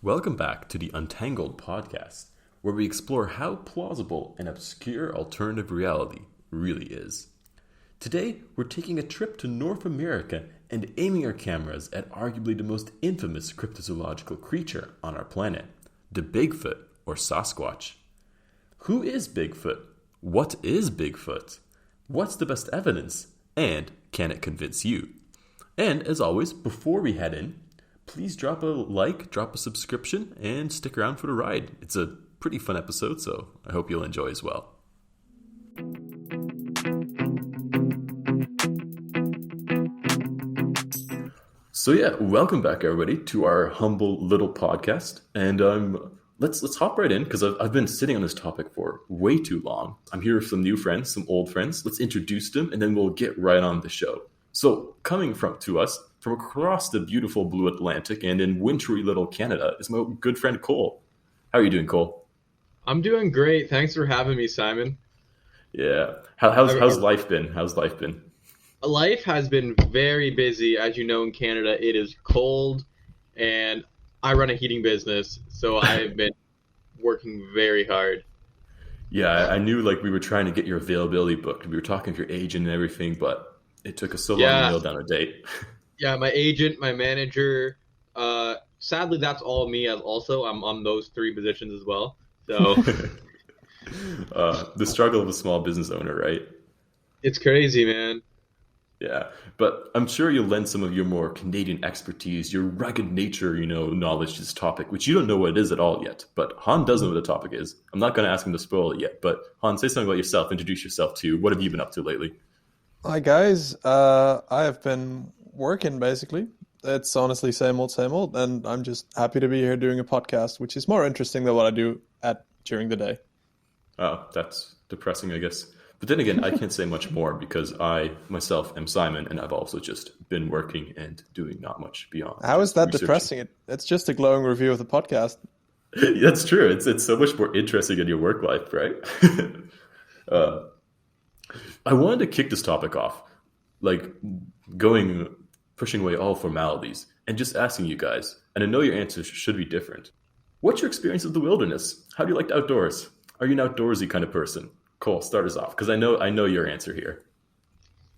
Welcome back to the Untangled podcast, where we explore how plausible an obscure alternative reality really is. Today, we're taking a trip to North America and aiming our cameras at arguably the most infamous cryptozoological creature on our planet, the Bigfoot or Sasquatch. Who is Bigfoot? What is Bigfoot? What's the best evidence? And can it convince you? And as always, before we head in, please drop a like, drop a subscription, and stick around for the ride. It's a pretty fun episode, so I hope you'll enjoy as well. So yeah, welcome back everybody to our humble little podcast, and let's hop right in because I've been sitting on this topic for way too long. I'm here with some new friends, some old friends. Let's introduce them, and then we'll get right on the show. So coming to us from across the beautiful blue Atlantic and in wintry little Canada is my good friend Cole. How are you doing, Cole? I'm doing great. Thanks for having me, Simon. Yeah. How's life been? How's life been? Life has been very busy. As you know, in Canada, it is cold, and I run a heating business, so I've been working very hard. Yeah, I knew we were trying to get your availability booked. We were talking to your agent and everything, but it took us so long to nail down a date. Yeah, my agent, my manager. Sadly, that's all me. As also, I'm on those three positions as well. So the struggle of a small business owner, right? It's crazy, man. Yeah, but I'm sure you'll lend some of your more Canadian expertise, your rugged nature, knowledge to this topic, which you don't know what it is at all yet. But Han does know what the topic is. I'm not going to ask him to spoil it yet. But Han, say something about yourself. Introduce yourself too. What have you been up to lately? Hi guys, I have been working basically. It's honestly same old, and I'm just happy to be here doing a podcast, which is more interesting than what I do during the day. Oh, that's depressing, I guess. But then again, I can't say much more because I myself am Simon, and I've also just been working and doing not much beyond. How is that researching. depressing? It's just a glowing review of the podcast. That's true. It's so much more interesting in your work life, right? I wanted to kick this topic off, pushing away all formalities and just asking you guys, and I know your answers should be different. What's your experience of the wilderness? How do you like the outdoors? Are you an outdoorsy kind of person? Cole, start us off, because I know your answer here.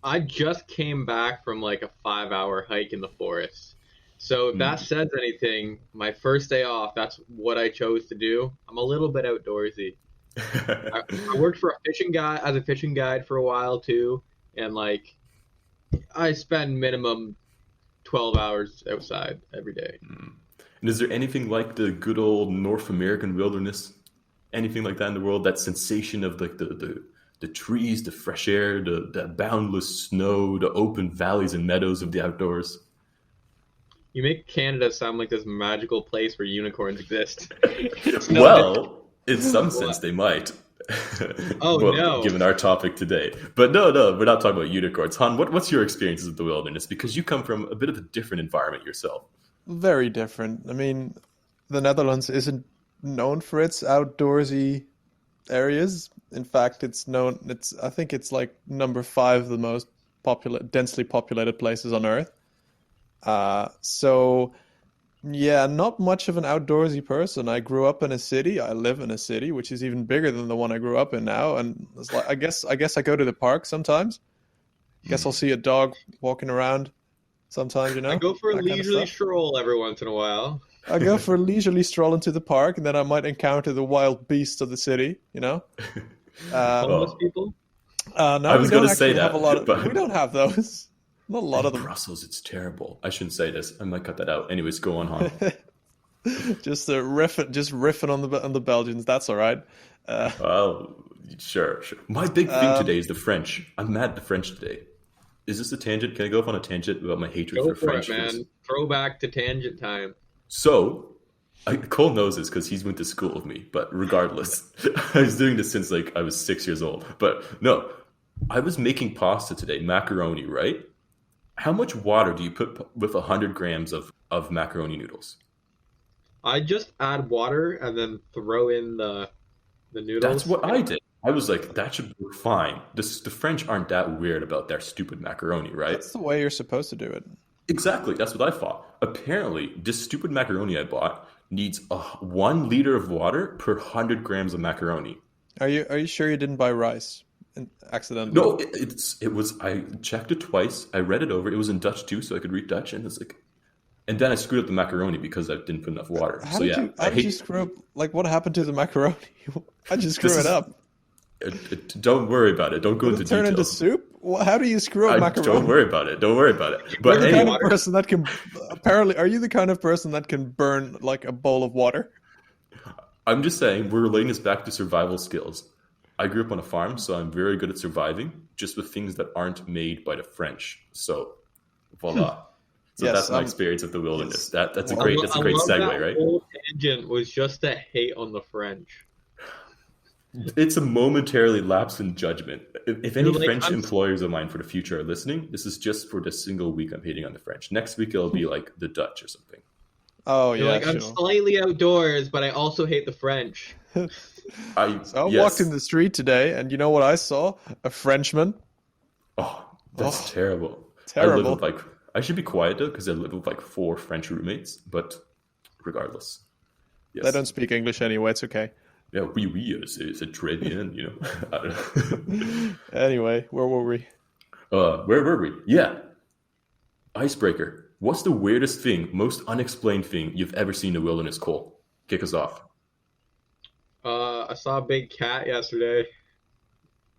I just came back from a 5-hour hike in the forest. So if that says anything, my first day off, that's what I chose to do. I'm a little bit outdoorsy. I worked for as a fishing guide for a while too, and I spend minimum 12 hours outside every day. And is there anything like the good old North American wilderness? Anything like that in the world? That sensation of the trees, the fresh air, the boundless snow, the open valleys and meadows of the outdoors? You make Canada sound like this magical place where unicorns exist. Well, in some sense they might. Oh, no. Given our topic today. But no, we're not talking about unicorns. Han, what's your experiences of the wilderness? Because you come from a bit of a different environment yourself. Very different. I mean, the Netherlands isn't known for its outdoorsy areas. In fact, I think it's number 5 the most densely populated places on Earth. So yeah, not much of an outdoorsy person. I grew up in a city. I live in a city, which is even bigger than the one I grew up in now. And it's I guess I go to the park sometimes. I guess I'll see a dog walking around sometimes, I go for a leisurely stroll every once in a while. I go for a leisurely stroll into the park, and then I might encounter the wild beasts of the city, Homeless people? No, I was going to say that. We don't have those. Not a lot of them. Brussels, it's terrible. I shouldn't say this. I might cut that out. Anyways, go on, Han. just riffing on the Belgians. That's all right. Well, sure. My big thing today is the French. I'm mad at the French today. Is this a tangent? Can I go off on a tangent about my hatred for French? Go for it, man. Throwback to tangent time. So, Cole knows this because he's went to school with me. But regardless, I was doing this since I was 6 years old. But no, I was making pasta today, macaroni, right? How much water do you put with 100 grams of macaroni noodles? I just add water and then throw in the noodles. That's what I did. I was like, that should work fine. The French aren't that weird about their stupid macaroni, right? That's the way you're supposed to do it. Exactly. That's what I thought. Apparently, this stupid macaroni I bought needs 1 liter of water per 100 grams of macaroni. Are you sure you didn't buy rice accidentally? No, it was. I checked it twice. I read it over. It was in Dutch too, so I could read Dutch, and it's like. And then I screwed up the macaroni because I didn't put enough water. How did you screw up? Like, what happened to the macaroni? How'd you screw it up? Don't worry about it. Don't go into details. Turn into soup? Well, how do you screw up macaroni? Don't worry about it. Don't worry about it. But You're the kind of person that can. Apparently, are you the kind of person that can burn like a bowl of water? I'm just saying we're relating this back to survival skills. I grew up on a farm, so I'm very good at surviving, just with things that aren't made by the French. So, voila. So yes, that's my experience of the wilderness. Yes. That's a great segue, that right? Whole tangent was just a hate on the French. It's a momentarily lapse in judgment. If any French employers of mine for the future are listening, this is just for the single week I'm hating on the French. Next week it'll be like the Dutch or something. Oh yeah, like, I'm slightly outdoors, but I also hate the French. I walked in the street today, and you know what I saw? A Frenchman. Oh, that's terrible. Terrible. I should be quiet though, because I live with like 4 French roommates. But regardless, yes. They don't speak English anyway. It's okay. Yeah, c'est très bien, you know. I don't know. Anyway, where were we? Where were we? Yeah. Icebreaker. What's the weirdest thing, most unexplained thing you've ever seen in the wilderness, Cole? Kick us off. I saw a big cat yesterday.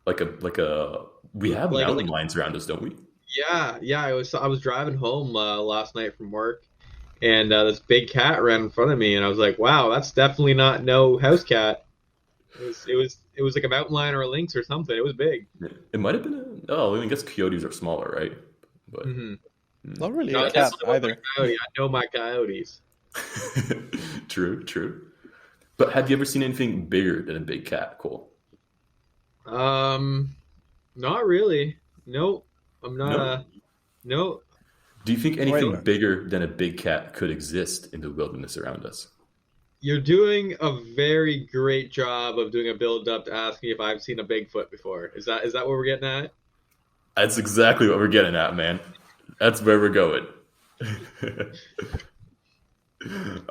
We have mountain lions around us, don't we? Yeah. I was driving home last night from work. And this big cat ran in front of me, and I was like, "Wow, that's definitely not no house cat." It was like a mountain lion or a lynx or something. It was big. It might have been. I guess coyotes are smaller, right? But not really a cat either. I know my coyotes. True. But have you ever seen anything bigger than a big cat, Cole? Not really. Nope. I'm not. No. Do you think anything bigger than a big cat could exist in the wilderness around us? You're doing a very great job of doing a build-up to ask me if I've seen a Bigfoot before. Is that what we're getting at? That's exactly what we're getting at, man. That's where we're going.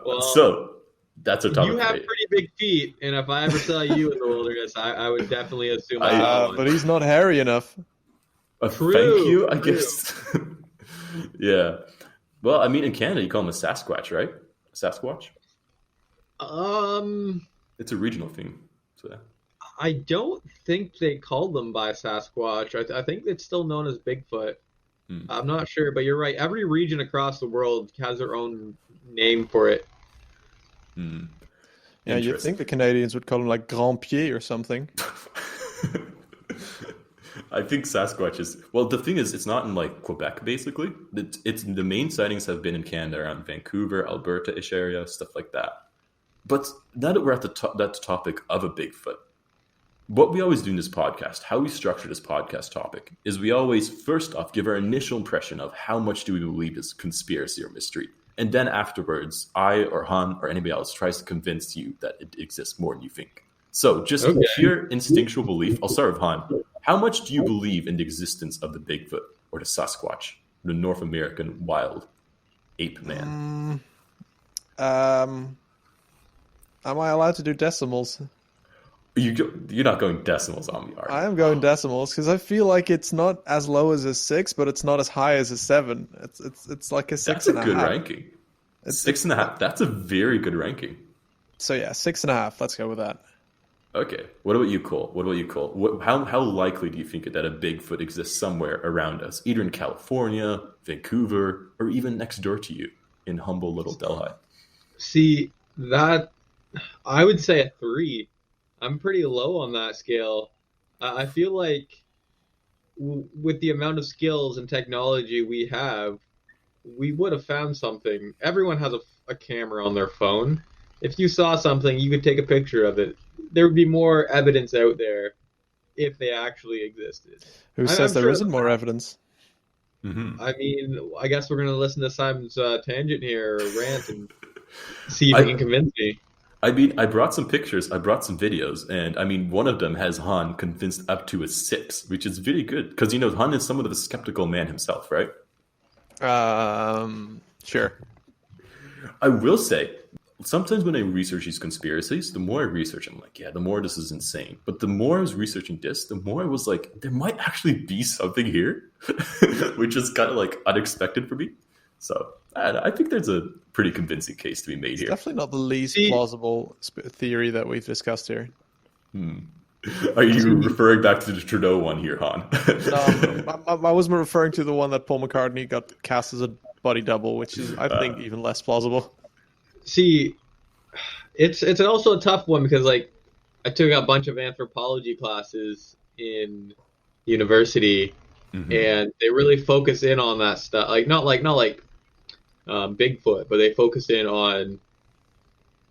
Well, so, that's our topic. You have pretty big feet, and if I ever saw you in the wilderness, I would definitely assume I saw one. But he's not hairy enough. Thank you, I guess. Yeah. Well, I mean, in Canada, you call him a Sasquatch, right? A Sasquatch? It's a regional thing. So. I don't think they call them by Sasquatch. I think it's still known as Bigfoot. I'm not sure, but you're right. Every region across the world has their own name for it. Yeah, you'd think the Canadians would call him like Grand Pied or something. I think Sasquatch is... Well, the thing is, it's not in, like, Quebec, basically. It's the main sightings have been in Canada, around Vancouver, Alberta-ish area, stuff like that. But now that we're at that topic of a Bigfoot, what we always do in this podcast, how we structure this podcast topic, is we always, first off, give our initial impression of how much do we believe is conspiracy or mystery. And then afterwards, I or Han or anybody else tries to convince you that it exists more than you think. So, just pure instinctual belief. I'll start with Han. How much do you believe in the existence of the Bigfoot or the Sasquatch, the North American wild ape man? Am I allowed to do decimals? You're not going decimals on me, are you? I am going decimals because I feel like it's not as low as a 6, but it's not as high as a 7. It's like a 6.5. That's a good ranking. 6.5. That's a very good ranking. So yeah, 6.5. Let's go with that. Okay. What about you, Cole? How likely do you think that a Bigfoot exists somewhere around us, either in California, Vancouver, or even next door to you in humble little Delhi? See, that I would say a 3. I'm pretty low on that scale. I feel like with the amount of skills and technology we have, we would have found something. Everyone has a camera on their phone. If you saw something, you could take a picture of it. There would be more evidence out there if they actually existed. Who says there isn't more evidence? Mm-hmm. I mean, I guess we're going to listen to Simon's tangent here, or rant, and see if he can convince me. I mean, I brought some pictures, I brought some videos, and I mean, one of them has Han convinced up to a 6, which is very good, because, you know, Han is somewhat of a skeptical man himself, right? Sure. I will say, sometimes when I research these conspiracies, the more I research, I'm like, yeah, the more this is insane. But the more I was researching this, the more I was like, there might actually be something here, which is kind of like unexpected for me. So I think there's a pretty convincing case to be made It's here. definitely not the least plausible theory that we've discussed here. Are you referring back to the Trudeau one here, Han? No, I wasn't referring to the one that Paul McCartney got cast as a body double, which is, I think, even less plausible. See, it's also a tough one because like I took a bunch of anthropology classes in university, and they really focus in on that stuff. Not like Bigfoot, but they focus in on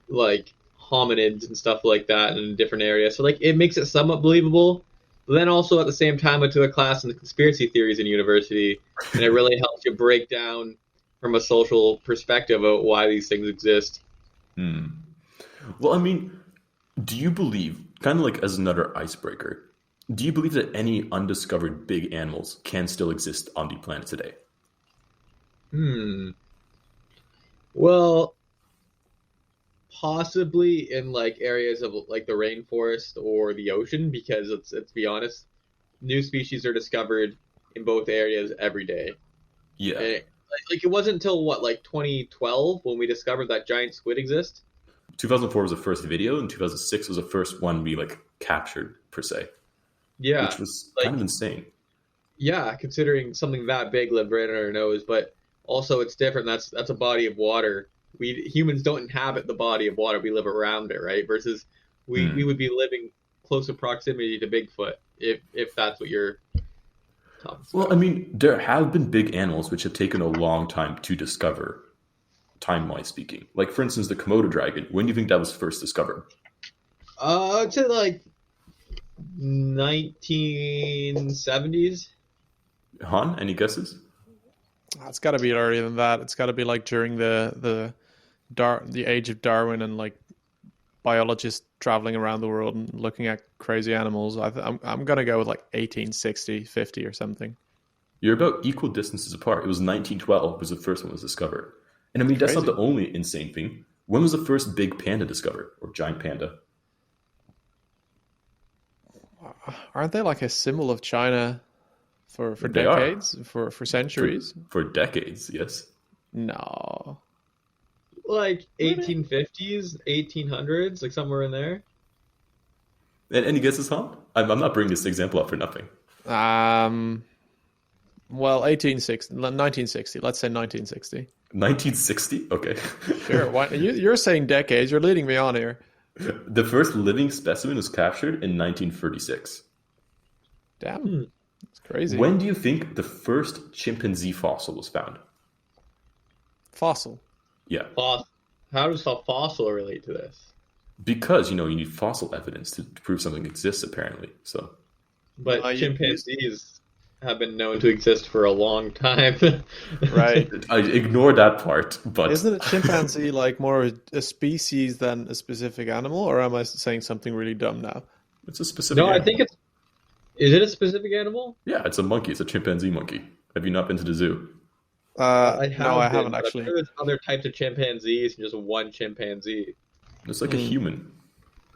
like hominids and stuff like that in different areas. So like it makes it somewhat believable. But then also at the same time, I took a class in the conspiracy theories in university, and it really helps you break down from a social perspective of why these things exist. Well, I mean, do you believe, kind of like as another icebreaker, do you believe that any undiscovered big animals can still exist on the planet today? Well, possibly in like areas of like the rainforest or the ocean, because let's be honest, new species are discovered in both areas every day. Yeah. And it wasn't until like 2012 when we discovered that giant squid exists. 2004 was the first video, and 2006 was the first one we like captured per se. Yeah, which was kind of insane. Yeah, considering something that big lived right on our nose, but also it's different. That's a body of water. Humans don't inhabit the body of water. We live around it, right? Versus we would be living close in proximity to Bigfoot if that's what you're talking about. Well, I mean, there have been big animals which have taken a long time to discover, time-wise speaking. Like, for instance, the Komodo Dragon. When do you think that was first discovered? I'd say like 1970s. Han, any guesses? It's got to be earlier than that. It's got to be like during the age of Darwin and like biologists traveling around the world and looking at crazy animals. I'm gonna go with like 1860, 50 or something. You're about equal distances apart. It was 1912 was the first one was discovered. And I mean, that's not the only insane thing. When was the first big panda discovered, or giant panda? Aren't they like a symbol of China for decades, for centuries? For decades, yes. No. Like 1850s, 1800s, like somewhere in there. And any guesses, Han? I'm not bringing this example up for nothing. Well, 1960. Let's say 1960. 1960? Okay. Sure. Why, you're saying decades. You're leading me on here. The first living specimen was captured in 1936. Damn. That's crazy. When do you think the first chimpanzee fossil was found? Fossil? Yeah. How does a fossil relate to this? Because, you need fossil evidence to prove something exists, apparently. So, but chimpanzees have been known to exist for a long time. Right. I ignore that part, but... Isn't a chimpanzee like more a species than a specific animal, or am I saying something really dumb now? It's a specific animal. I think it's... Is it a specific animal? Yeah, it's a monkey. It's a chimpanzee monkey. Have you not been to the zoo? I haven't actually. There's other types of chimpanzees and just one chimpanzee. It's like a human,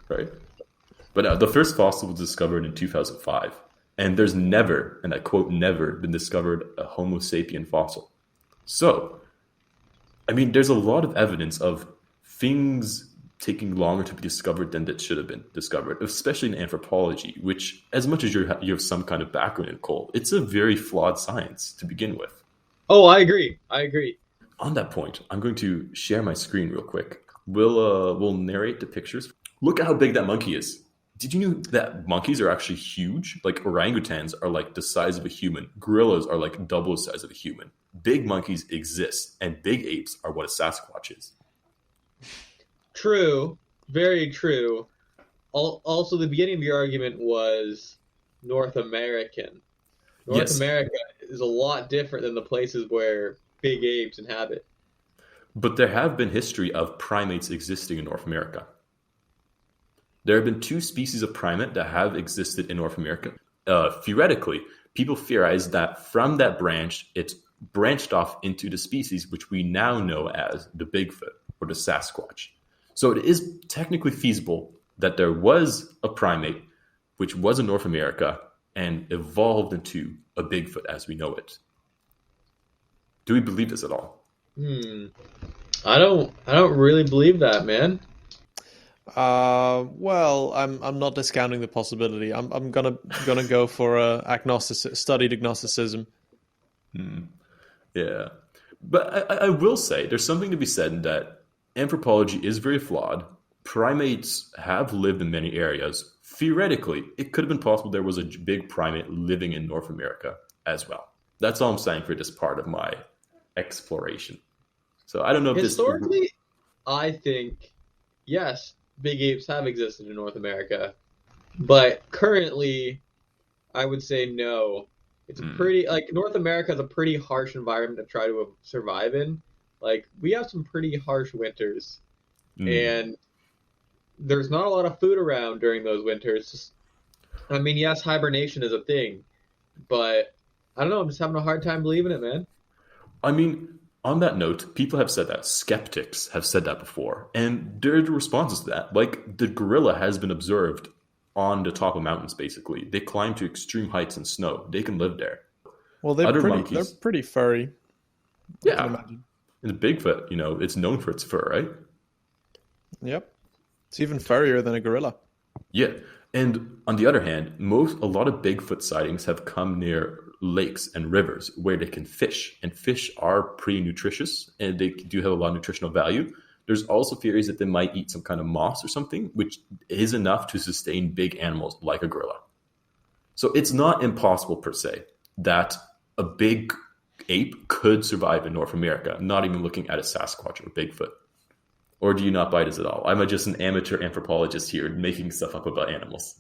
right? But the first fossil was discovered in 2005. And there's never, and I quote, never been discovered a Homo sapien fossil. So, I mean, there's a lot of evidence of things taking longer to be discovered than that should have been discovered, especially in anthropology, which, as much as you have some kind of background in Cole, it's a very flawed science to begin with. Oh, I agree. On that point, I'm going to share my screen real quick. We'll narrate the pictures. Look at how big that monkey is. Did you know that monkeys are actually huge? Like orangutans are like the size of a human. Gorillas are like double the size of a human. Big monkeys exist, and big apes are what a Sasquatch is. True. Very true. Also, the beginning of your argument was North American. North America is a lot different than the places where big apes inhabit. But there have been history of primates existing in North America. There have been two species of primate that have existed in North America. Theoretically, people theorize that from that branch, it's branched off into the species which we now know as the Bigfoot or the Sasquatch. So it is technically feasible that there was a primate which was in North America and evolved into a Bigfoot as we know it. Do we believe this at all? I don't really believe that, man. Well, I'm not discounting the possibility. I'm gonna go for studied agnosticism. Yeah. But I will say there's something to be said in that anthropology is very flawed. Primates have lived in many areas. Theoretically, it could have been possible there was a big primate living in North America as well. That's all I'm saying for this part of my exploration. So I don't know if Historically, I think, yes, big apes have existed in North America. But currently, I would say no. It's pretty, like, North America is a pretty harsh environment to try to survive in. Like, we have some pretty harsh winters. And there's not a lot of food around during those winters. I mean, yes, hibernation is a thing. But, I don't know, I'm just having a hard time believing it, man. I mean, on that note, people have said that. Skeptics have said that before. And there are responses to that. Like, the gorilla has been observed on the top of mountains, basically. They climb to extreme heights in snow. They can live there. Well, they're pretty furry. Yeah. And the Bigfoot, it's known for its fur, right? Yep. It's even furrier than a gorilla. Yeah. And on the other hand, a lot of Bigfoot sightings have come near lakes and rivers where they can fish. And fish are pretty nutritious, and they do have a lot of nutritional value. There's also theories that they might eat some kind of moss or something, which is enough to sustain big animals like a gorilla. So it's not impossible per se that a big ape could survive in North America, not even looking at a Sasquatch or Bigfoot. Or do you not buy this at all? I'm just an amateur anthropologist here making stuff up about animals.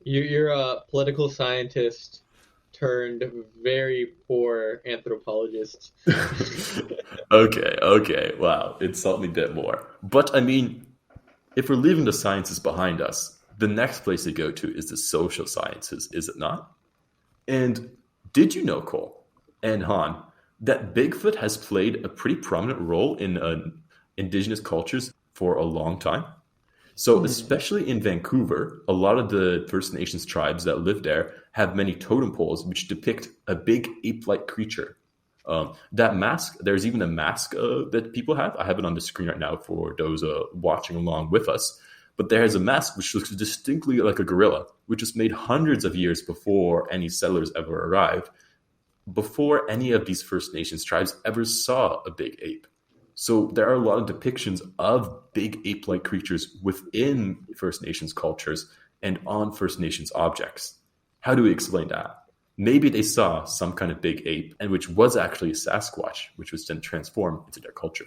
You're a political scientist turned very poor anthropologist. Okay. Wow. Insult me a bit more. But I mean, if we're leaving the sciences behind us, the next place to go to is the social sciences, is it not? And did you know, Cole and Han, that Bigfoot has played a pretty prominent role in indigenous cultures for a long time? So especially in Vancouver, a lot of the First Nations tribes that live there have many totem poles which depict a big ape-like creature. That mask, there's even a mask that people have. I have it on the screen right now for those watching along with us. But there is a mask which looks distinctly like a gorilla, which was made hundreds of years before any settlers ever arrived, before any of these First Nations tribes ever saw a big ape. So there are a lot of depictions of big ape-like creatures within First Nations cultures and on First Nations objects. How do we explain that? Maybe they saw some kind of big ape, and which was actually a Sasquatch, which was then transformed into their culture.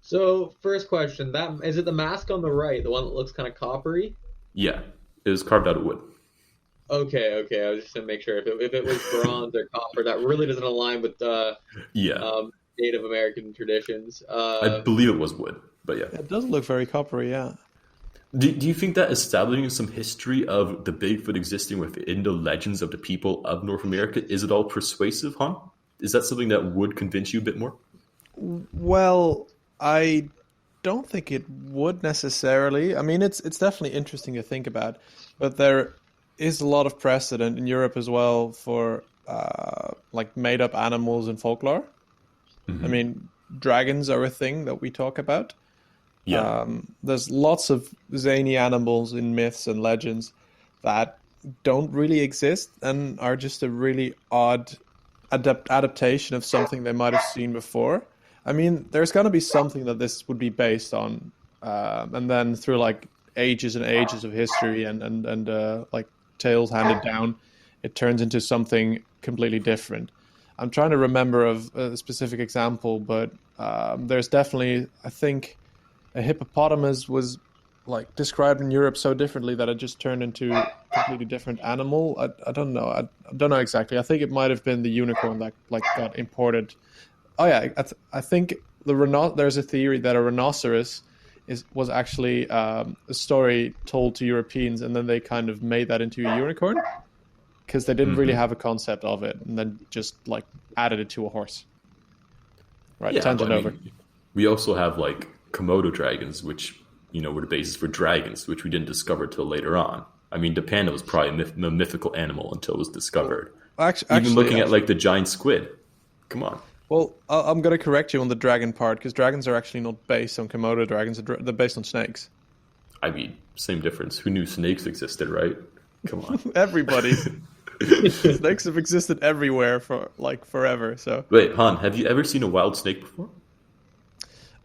So, first question, is it the mask on the right, the one that looks kind of coppery? Yeah, it was carved out of wood. Okay. I was just going to make sure. If it was bronze or copper, that really doesn't align with Native American traditions. I believe it was wood, but yeah. It does look very coppery, yeah. Do you think that establishing some history of the Bigfoot existing within the legends of the people of North America, is it all persuasive, Han? Is that something that would convince you a bit more? Well, I don't think it would necessarily. I mean, it's definitely interesting to think about, but there is a lot of precedent in Europe as well for like made-up animals in folklore. I mean, dragons are a thing that we talk about. Yeah. There's lots of zany animals in myths and legends that don't really exist and are just a really odd adaptation of something they might have seen before. I mean, there's going to be something that this would be based on, and then through like ages and ages of history and like tales handed down, it turns into something completely different. I'm trying to remember of a specific example, but there's definitely, I think, a hippopotamus was like described in Europe so differently that it just turned into a completely different animal. I don't know. I don't know exactly. I think it might have been the unicorn that like got imported. Oh yeah, I think there's a theory that a rhinoceros was actually a story told to Europeans, and then they kind of made that into a unicorn because they didn't really have a concept of it, and then just like added it to a horse. Right, yeah, tangent over. We also have like Komodo dragons, which were the basis for dragons, which we didn't discover till later on. I mean, the panda was probably a mythical animal until it was discovered. Even looking at like the giant squid. Come on. Well, I'm going to correct you on the dragon part, because dragons are actually not based on Komodo dragons. They're based on snakes. I mean, same difference. Who knew snakes existed, right? Come on. Everybody. Snakes have existed everywhere for like forever. So wait, Han, have you ever seen a wild snake before?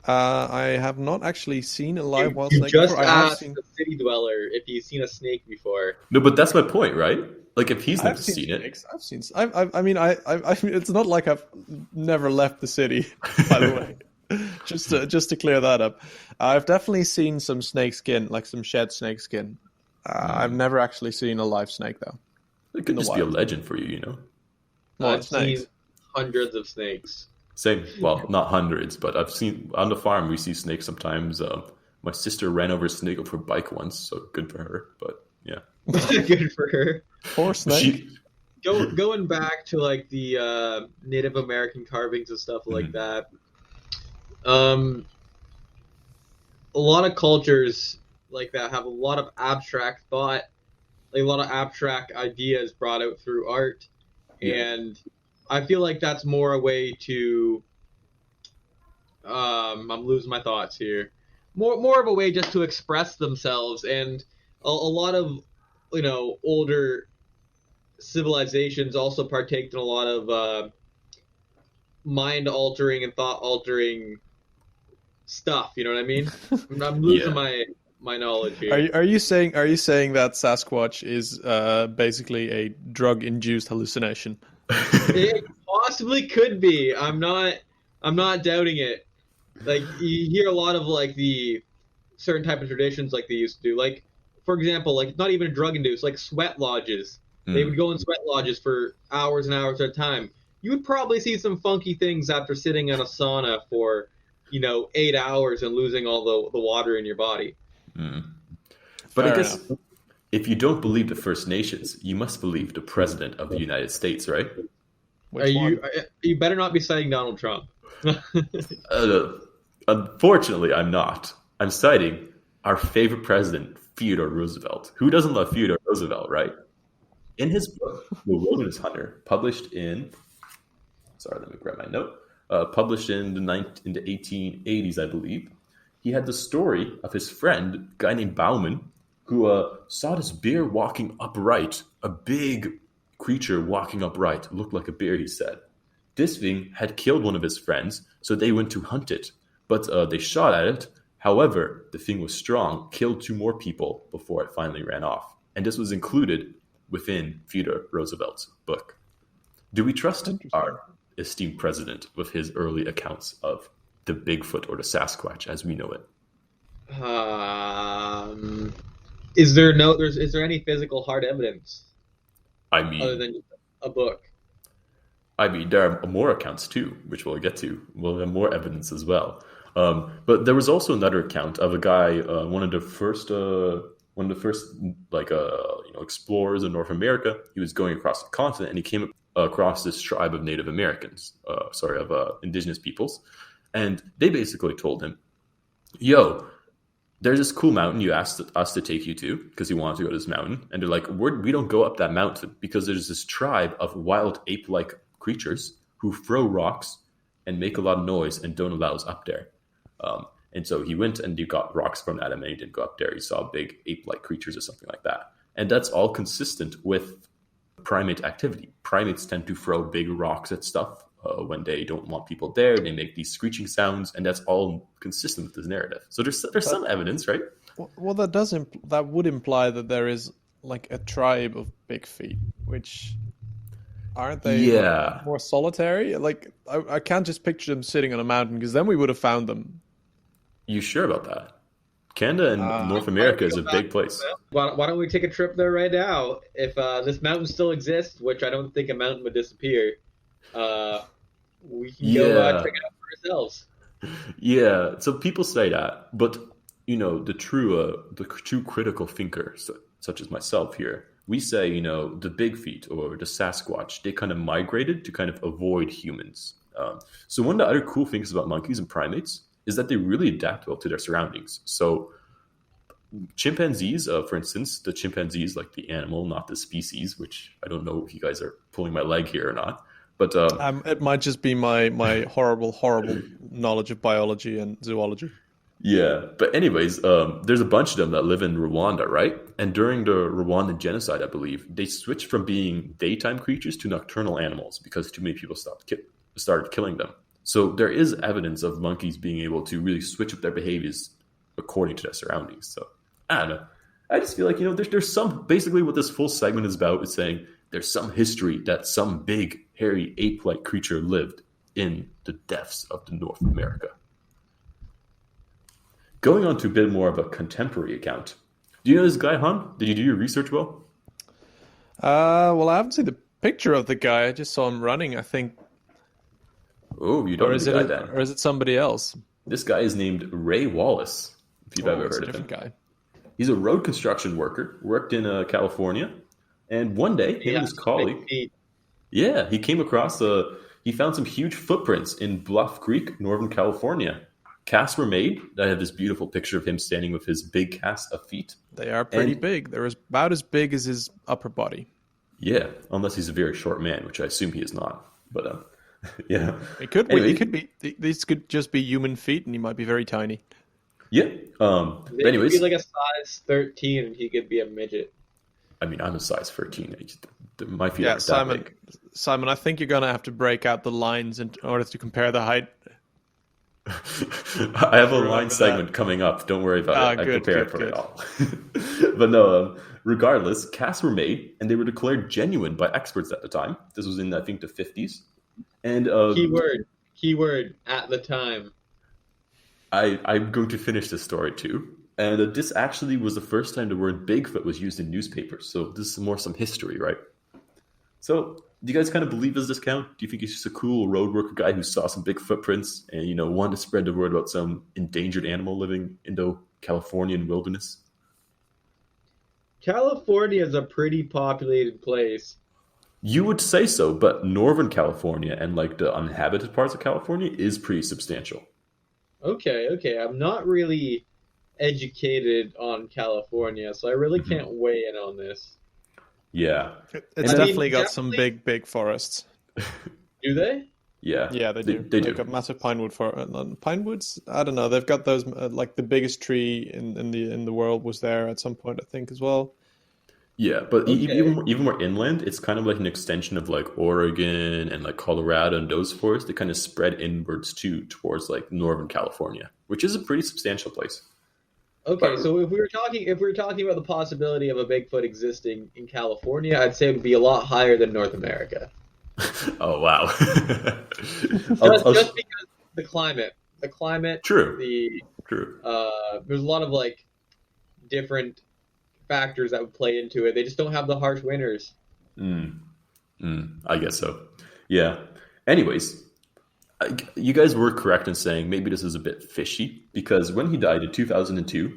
I have not actually seen a live wild snake before. I have asked the city dweller if he's seen a snake before. No, but that's my point, right? Like, if he's never seen it, I've seen. I mean, it's not like I've never left the city. By the way, just to clear that up, I've definitely seen some snake skin, like some shed snake skin. I've never actually seen a live snake though. It could just be a legend for you, I've seen hundreds of snakes. Same. Well, not hundreds, but I've seen on the farm. We see snakes sometimes. My sister ran over a snake with her bike once, so good for her. But yeah, good for her. Poor snake. Going back to like the Native American carvings and stuff like that. A lot of cultures like that have a lot of abstract thought, like a lot of abstract ideas brought out through art, and I feel like that's more a way to. I'm losing my thoughts here. More of a way just to express themselves, and a lot of older civilizations also partaked in a lot of mind altering and thought altering stuff. You know what I mean? I'm losing my knowledge here. Are you saying that Sasquatch is basically a drug induced hallucination? It possibly could be. I'm not doubting it. Like, you hear a lot of like the certain type of traditions like they used to do. Like, for example, like not even drug induced, like sweat lodges. They would go in sweat lodges for hours and hours at a time. You would probably see some funky things after sitting in a sauna for 8 hours and losing all the water in your body. But I guess if you don't believe the First Nations, you must believe the President of the United States, right? You better not be citing Donald Trump. Unfortunately, I'm not. I'm citing our favorite president, Theodore Roosevelt. Who doesn't love Theodore Roosevelt, right? In his book, The Wilderness Hunter, published in... Sorry, let me grab my note. Published in the 1880s, I believe. He had the story of his friend, a guy named Bauman, who saw this bear walking upright. A big creature walking upright. Looked like a bear, he said. This thing had killed one of his friends, so they went to hunt it. But they shot at it. However, the thing was strong, killed 2 more people before it finally ran off. And this was included within Theodore Roosevelt's book. Do we trust our esteemed president with his early accounts of the Bigfoot or the Sasquatch as we know it? Is there any physical hard evidence? I mean, other than a book. I mean, there are more accounts too, which we'll get to. We'll have more evidence as well. But there was also another account of a guy, one of the first explorers in North America. He was going across the continent, and he came across this tribe of Native Americans, indigenous peoples, and they basically told him, "Yo, there's this cool mountain you asked us to take you to," because he wanted to go to this mountain, and they're like, "We don't go up that mountain because there's this tribe of wild ape-like creatures who throw rocks and make a lot of noise and don't allow us up there." And so he went and he got rocks from that, and he didn't go up there. He saw big ape-like creatures or something like that. And that's all consistent with primate activity. Primates tend to throw big rocks at stuff when they don't want people there. They make these screeching sounds, and that's all consistent with this narrative. So there's some evidence, right? Well, that would imply that there is like a tribe of big feet, which aren't they more solitary? Like I can't just picture them sitting on a mountain, because then we would have found them. You sure about that? Canada and North America is a big place. Why don't we take a trip there right now? If this mountain still exists, which I don't think a mountain would disappear, we can go check it out for ourselves. Yeah, so people say that, but the true critical thinker, such as myself here, we say the big feet or the Sasquatch, they kind of migrated to kind of avoid humans. So one of the other cool things about monkeys and primates is that they really adapt well to their surroundings. So chimpanzees, for instance, the chimpanzees, like the animal, not the species, which I don't know if you guys are pulling my leg here or not. But it might just be my horrible knowledge of biology and zoology. Yeah, but anyways, there's a bunch of them that live in Rwanda, right? And during the Rwandan genocide, I believe, they switched from being daytime creatures to nocturnal animals because too many people started killing them. So there is evidence of monkeys being able to really switch up their behaviors according to their surroundings. So I don't know. I just feel like, there's some, basically what this full segment is about is saying there's some history that some big, hairy, ape-like creature lived in the depths of the North America. Going on to a bit more of a contemporary account. Do you know this guy, Han? Did you do your research well? Well, I haven't seen the picture of the guy. I just saw him running, I think. Oh, you don't know the guy then. Or is it somebody else? This guy is named Ray Wallace, if you've ever heard of him. Guy. He's a road construction worker, worked in California. And one day, him and his colleague... Yeah, he came across... he found some huge footprints in Bluff Creek, Northern California. Casts were made. I have this beautiful picture of him standing with his big cast of feet. They are pretty big. They're about as big as his upper body. Yeah, unless he's a very short man, which I assume he is not. But yeah, it could be. These could just be human feet, and he might be very tiny. Yeah. But anyways, he'd be like a size 13, and he could be a midget. I mean, I'm a size 13. My feet aren't that big. Simon, I think you're gonna have to break out the lines in order to compare the height. I have a line segment coming up. Don't worry about it. I prepared for it all. But no, regardless, casts were made and they were declared genuine by experts at the time. This was in, I think, the 50s. And keyword at the time. I'm going to finish this story too. And this actually was the first time the word Bigfoot was used in newspapers. So this is more some history, right? So do you guys kind of believe this count? Do you think he's just a cool road worker guy who saw some big footprints and, wanted to spread the word about some endangered animal living in the Californian wilderness? California is a pretty populated place. You would say so, but Northern California and like the uninhabited parts of California is pretty substantial. Okay. I'm not really educated on California, so I really can't weigh in on this. Yeah. It's definitely got some big forests. Do they? Yeah. Yeah, they do. They've got massive pinewood pinewoods. I don't know. They've got those like the biggest tree in the world was there at some point, I think, as well. Yeah, but even more inland, it's kind of like an extension of like Oregon and like Colorado and those forests. They kind of spread inwards too towards like Northern California, which is a pretty substantial place. Okay, so if we were talking about the possibility of a Bigfoot existing in California, I'd say it would be a lot higher than North America. Oh wow! just because the climate. True. True. There's a lot of like different factors that would play into it. They just don't have the harsh winters. I guess so. Yeah. Anyways. You guys were correct in saying maybe this is a bit fishy because when he died in 2002,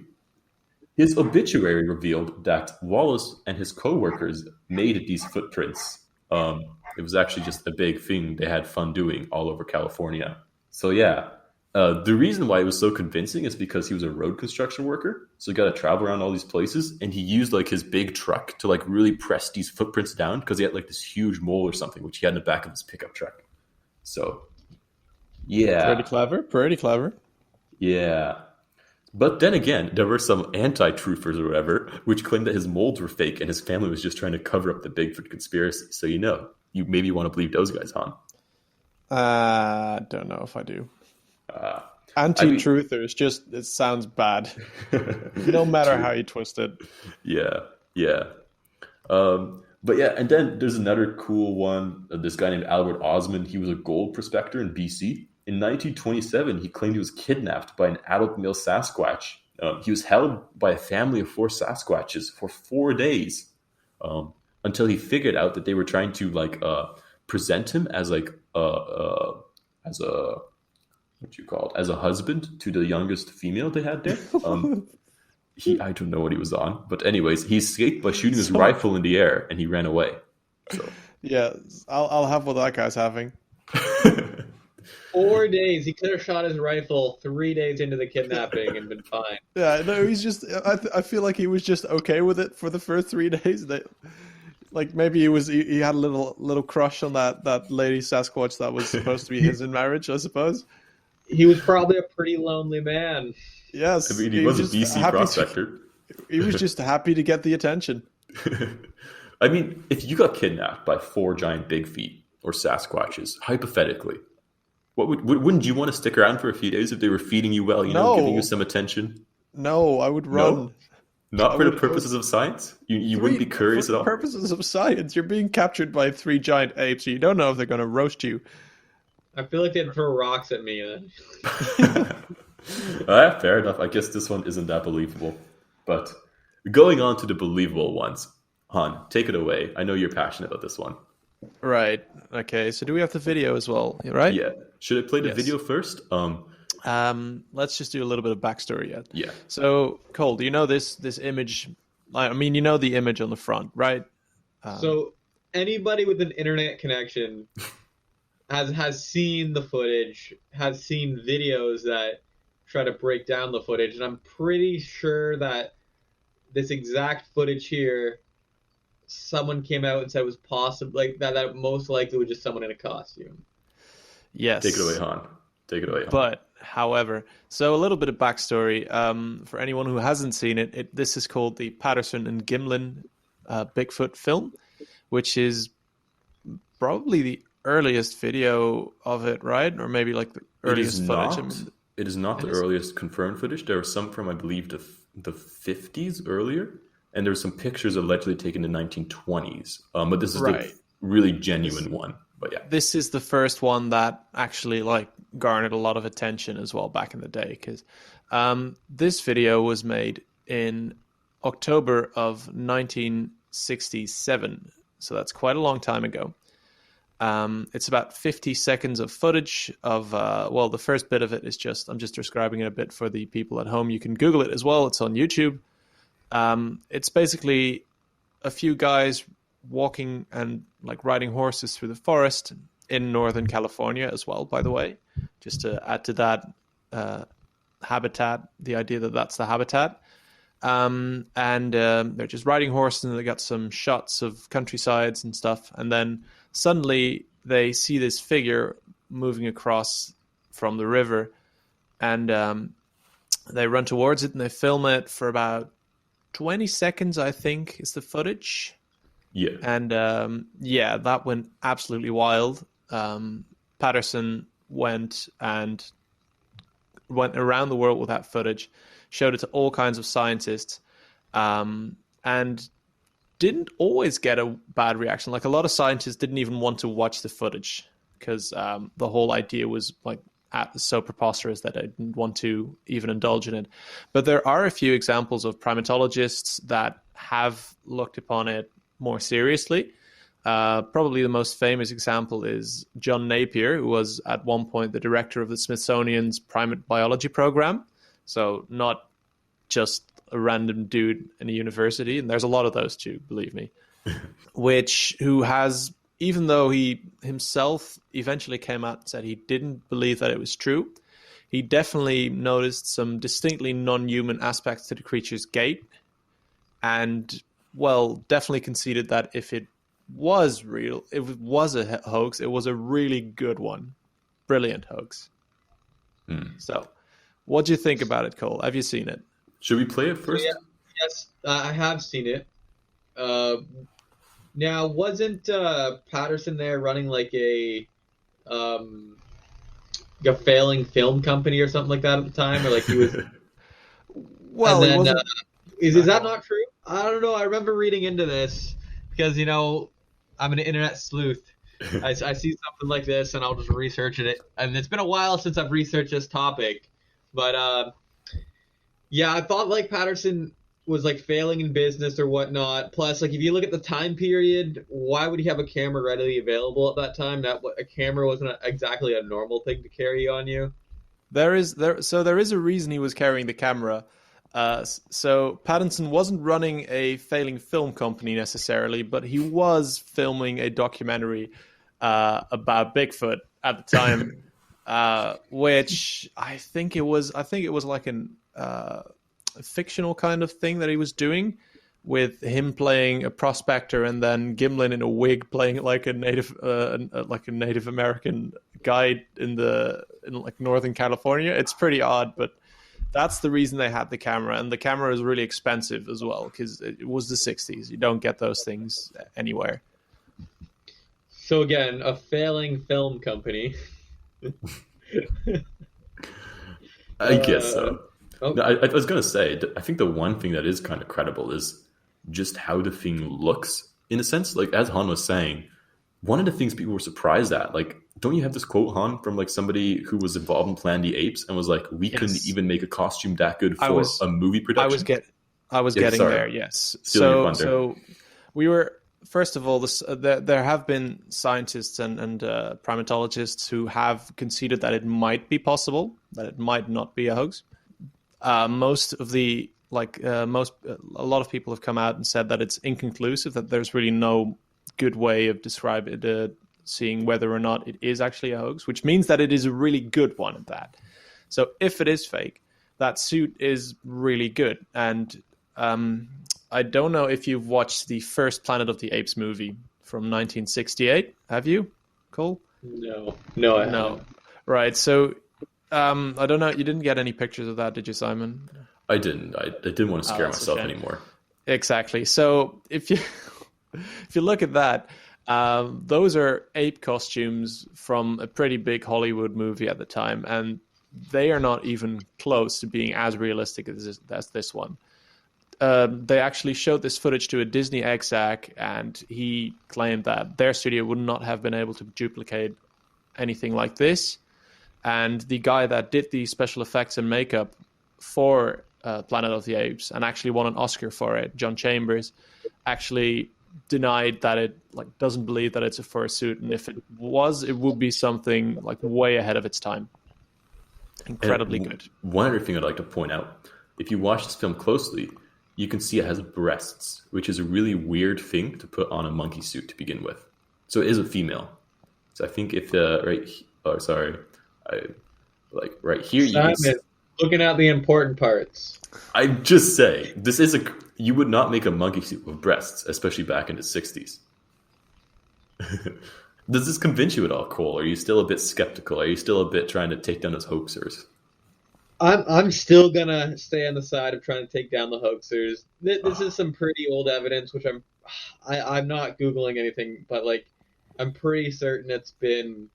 his obituary revealed that Wallace and his co-workers made these footprints. It was actually just a big thing they had fun doing all over California. So yeah, the reason why it was so convincing is because he was a road construction worker. So he got to travel around all these places and he used like his big truck to like really press these footprints down because he had like this huge mole or something, which he had in the back of his pickup truck. So... yeah. Pretty clever. Yeah. But then again, there were some anti-truthers or whatever, which claimed that his molds were fake and his family was just trying to cover up the Bigfoot conspiracy. So, you maybe want to believe those guys, huh? I don't know if I do. Anti-truthers, it sounds bad. No matter how you twist it. Yeah. But yeah, and then there's another cool one. This guy named Albert Osmond. He was a gold prospector in BC. In 1927, he claimed he was kidnapped by an adult male Sasquatch. He was held by a family of 4 Sasquatches for 4 days until he figured out that they were trying to present him as a husband to the youngest female they had there. I don't know what he was on, but anyways, he escaped by shooting his rifle in the air and he ran away. So yeah, I'll have what that guy's having. 4 days. He could have shot his rifle 3 days into the kidnapping and been fine. Yeah, no, he's just. I feel like he was just okay with it for the first 3 days. Like maybe he had a little crush on that lady Sasquatch that was supposed to be his in marriage, I suppose. He was probably a pretty lonely man. Yes, I mean, he was a BC prospector. He was just happy to get the attention. I mean, if you got kidnapped by 4 giant big feet or Sasquatches, hypothetically, wouldn't you want to stick around for a few days if they were feeding you well, giving you some attention? No, I would run. No? Not for the purposes of science? You wouldn't be curious at all? For purposes of science, you're being captured by 3 giant apes. You don't know if they're going to roast you. I feel like they'd throw rocks at me. Fair enough. I guess this one isn't that believable. But going on to the believable ones, Han, take it away. I know you're passionate about this one. Right. Okay. So do we have the video as well? Right? Yeah. Should I play the video first? Let's just do a little bit of backstory yet. Yeah. So, Cole, do you know this image? I mean, you know the image on the front, right? So anybody with an internet connection has seen the footage, has seen videos that try to break down the footage, and I'm pretty sure that this exact footage here, someone came out and said was possible, like that most likely was just someone in a costume. Yes. Take it away, Han. Take it away, Han. But, however, so a little bit of backstory. For anyone who hasn't seen it, this is called the Patterson and Gimlin Bigfoot film, which is probably the earliest video of it, right? Or maybe like the earliest footage. It is not the earliest confirmed footage. There was some from, I believe, the 50s earlier. And there were some pictures allegedly taken in the 1920s. But this is the really genuine one. But yeah, this is the first one that actually garnered a lot of attention as well back in the day, because this video was made in October of 1967, so that's quite a long time ago. It's about 50 seconds of footage of the first bit of it is I'm just describing it a bit for the people at home. You can Google it as well. It's on YouTube. It's basically a few guys walking and riding horses through the forest in Northern California as well, by the way, just to add to that habitat, the idea that that's the habitat. And they're just riding horses, and they got some shots of countrysides and stuff. And then suddenly they see this figure moving across from the river, and they run towards it and they film it for about 20 seconds, I think, is the footage. Yeah. And that went absolutely wild. Patterson went around the world with that footage, showed it to all kinds of scientists, and didn't always get a bad reaction. Like, a lot of scientists didn't even want to watch the footage because the whole idea was so preposterous that I didn't want to even indulge in it. But there are a few examples of primatologists that have looked upon it more seriously. Probably the most famous example is John Napier, who was at one point the director of the Smithsonian's primate biology program. So not just a random dude in a university, and there's a lot of those too, believe me, who has, even though he himself eventually came out and said he didn't believe that it was true, he definitely noticed some distinctly non-human aspects to the creature's gait, and, definitely conceded that if it was real, if it was a hoax, it was a really good one. Brilliant hoax. So, what do you think about it, Cole? Have you seen it? Should we play it first? Yes, I have seen it. Now, wasn't Patterson there running like a failing film company or something like that at the time, or like he was? Well, and then, is that not true? I don't know. I remember reading into this because I'm an internet sleuth. I see something like this and I'll just research it. And it's been a while since I've researched this topic, but I thought Patterson was failing in business or whatnot. Plus, if you look at the time period, why would he have a camera readily available at that time? That a camera wasn't exactly a normal thing to carry on you. There is a reason he was carrying the camera. So Patterson wasn't running a failing film company necessarily, but he was filming a documentary about Bigfoot at the time. which I think it was like an fictional kind of thing that he was doing, with him playing a prospector and then Gimlin in a wig playing like a Native American guy in like Northern California. It's pretty odd, but that's the reason they had the camera, and the camera is really expensive as well because it was the 60s. You don't get those things anywhere. So again, a failing film company. I guess so. No, I was going to say, I think the one thing that is kind of credible is just how the thing looks, in a sense. Like, as Han was saying, one of the things people were surprised at, like, don't you have this quote, Han, from like somebody who was involved in Planet of the Apes and was like, we couldn't even make a costume that good for a movie production? I was getting there, yes. So we were, first of all, there have been scientists and primatologists who have conceded that it might be possible, that it might not be a hoax. A lot of people have come out and said that it's inconclusive, that there's really no good way of describing it, seeing whether or not it is actually a hoax, which means that it is a really good one at that. So if it is fake, that suit is really good. And I don't know if you've watched the first Planet of the Apes movie from 1968. Have you, Cole? No, I haven't. Right, so I don't know. You didn't get any pictures of that, did you, Simon? I didn't. I didn't want to scare myself anymore. Exactly. So if you look at that, those are ape costumes from a pretty big Hollywood movie at the time, and they are not even close to being as realistic as this one. They actually showed this footage to a Disney exec, and he claimed that their studio would not have been able to duplicate anything like this. And the guy that did the special effects and makeup for Planet of the Apes and actually won an Oscar for it, John Chambers, actually denied that it doesn't believe that it's a fursuit, and if it was, it would be something like way ahead of its time. Incredibly good. One other thing I'd like to point out: if you watch this film closely, you can see it has breasts, which is a really weird thing to put on a monkey suit to begin with. So it is a female. So I think if right here you can see, looking at the important parts. I just say you would not make a monkey suit with breasts, especially back in the 60s. Does this convince you at all, Cole? Are you still a bit skeptical? Are you still a bit trying to take down those hoaxers? I'm still gonna stay on the side of trying to take down the hoaxers. This is some pretty old evidence, which I'm not Googling anything, but I'm pretty certain it's been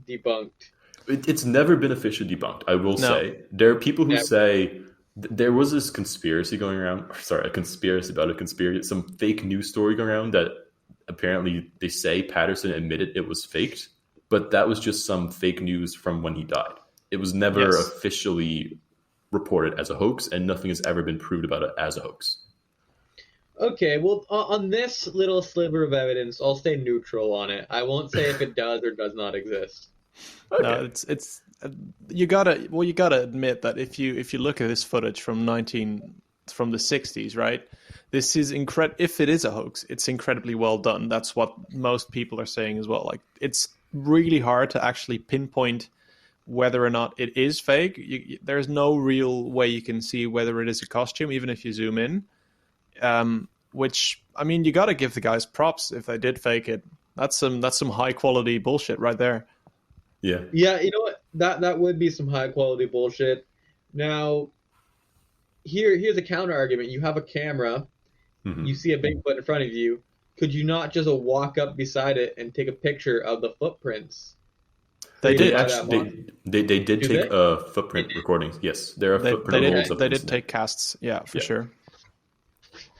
debunked. It's never been officially debunked, I will say. There are people who say there was this conspiracy going around. Sorry, a conspiracy about a conspiracy. Some fake news story going around that apparently they say Patterson admitted it was faked, but that was just some fake news from when he died. It was never officially reported as a hoax, and nothing has ever been proved about it as a hoax. Okay, well, on this little sliver of evidence, I'll stay neutral on it. I won't say if it does or does not exist. Okay. No, it's you gotta admit that if you look at this footage from the 60s, right? This is if it is a hoax, it's incredibly well done. That's what most people are saying as well. It's really hard to actually pinpoint whether or not it is fake. There's no real way you can see whether it is a costume, even if you zoom in. Which, I mean, you got to give the guys props if they did fake it. That's some high quality bullshit right there. Yeah, you know what? That would be some high quality bullshit. Now, here's a counter argument. You have a camera, you see a Bigfoot in front of you. Could you not just walk up beside it and take a picture of the footprints? They did actually. They did take footprint recordings. Yes, there are footprint. They did take casts. Yeah, for sure.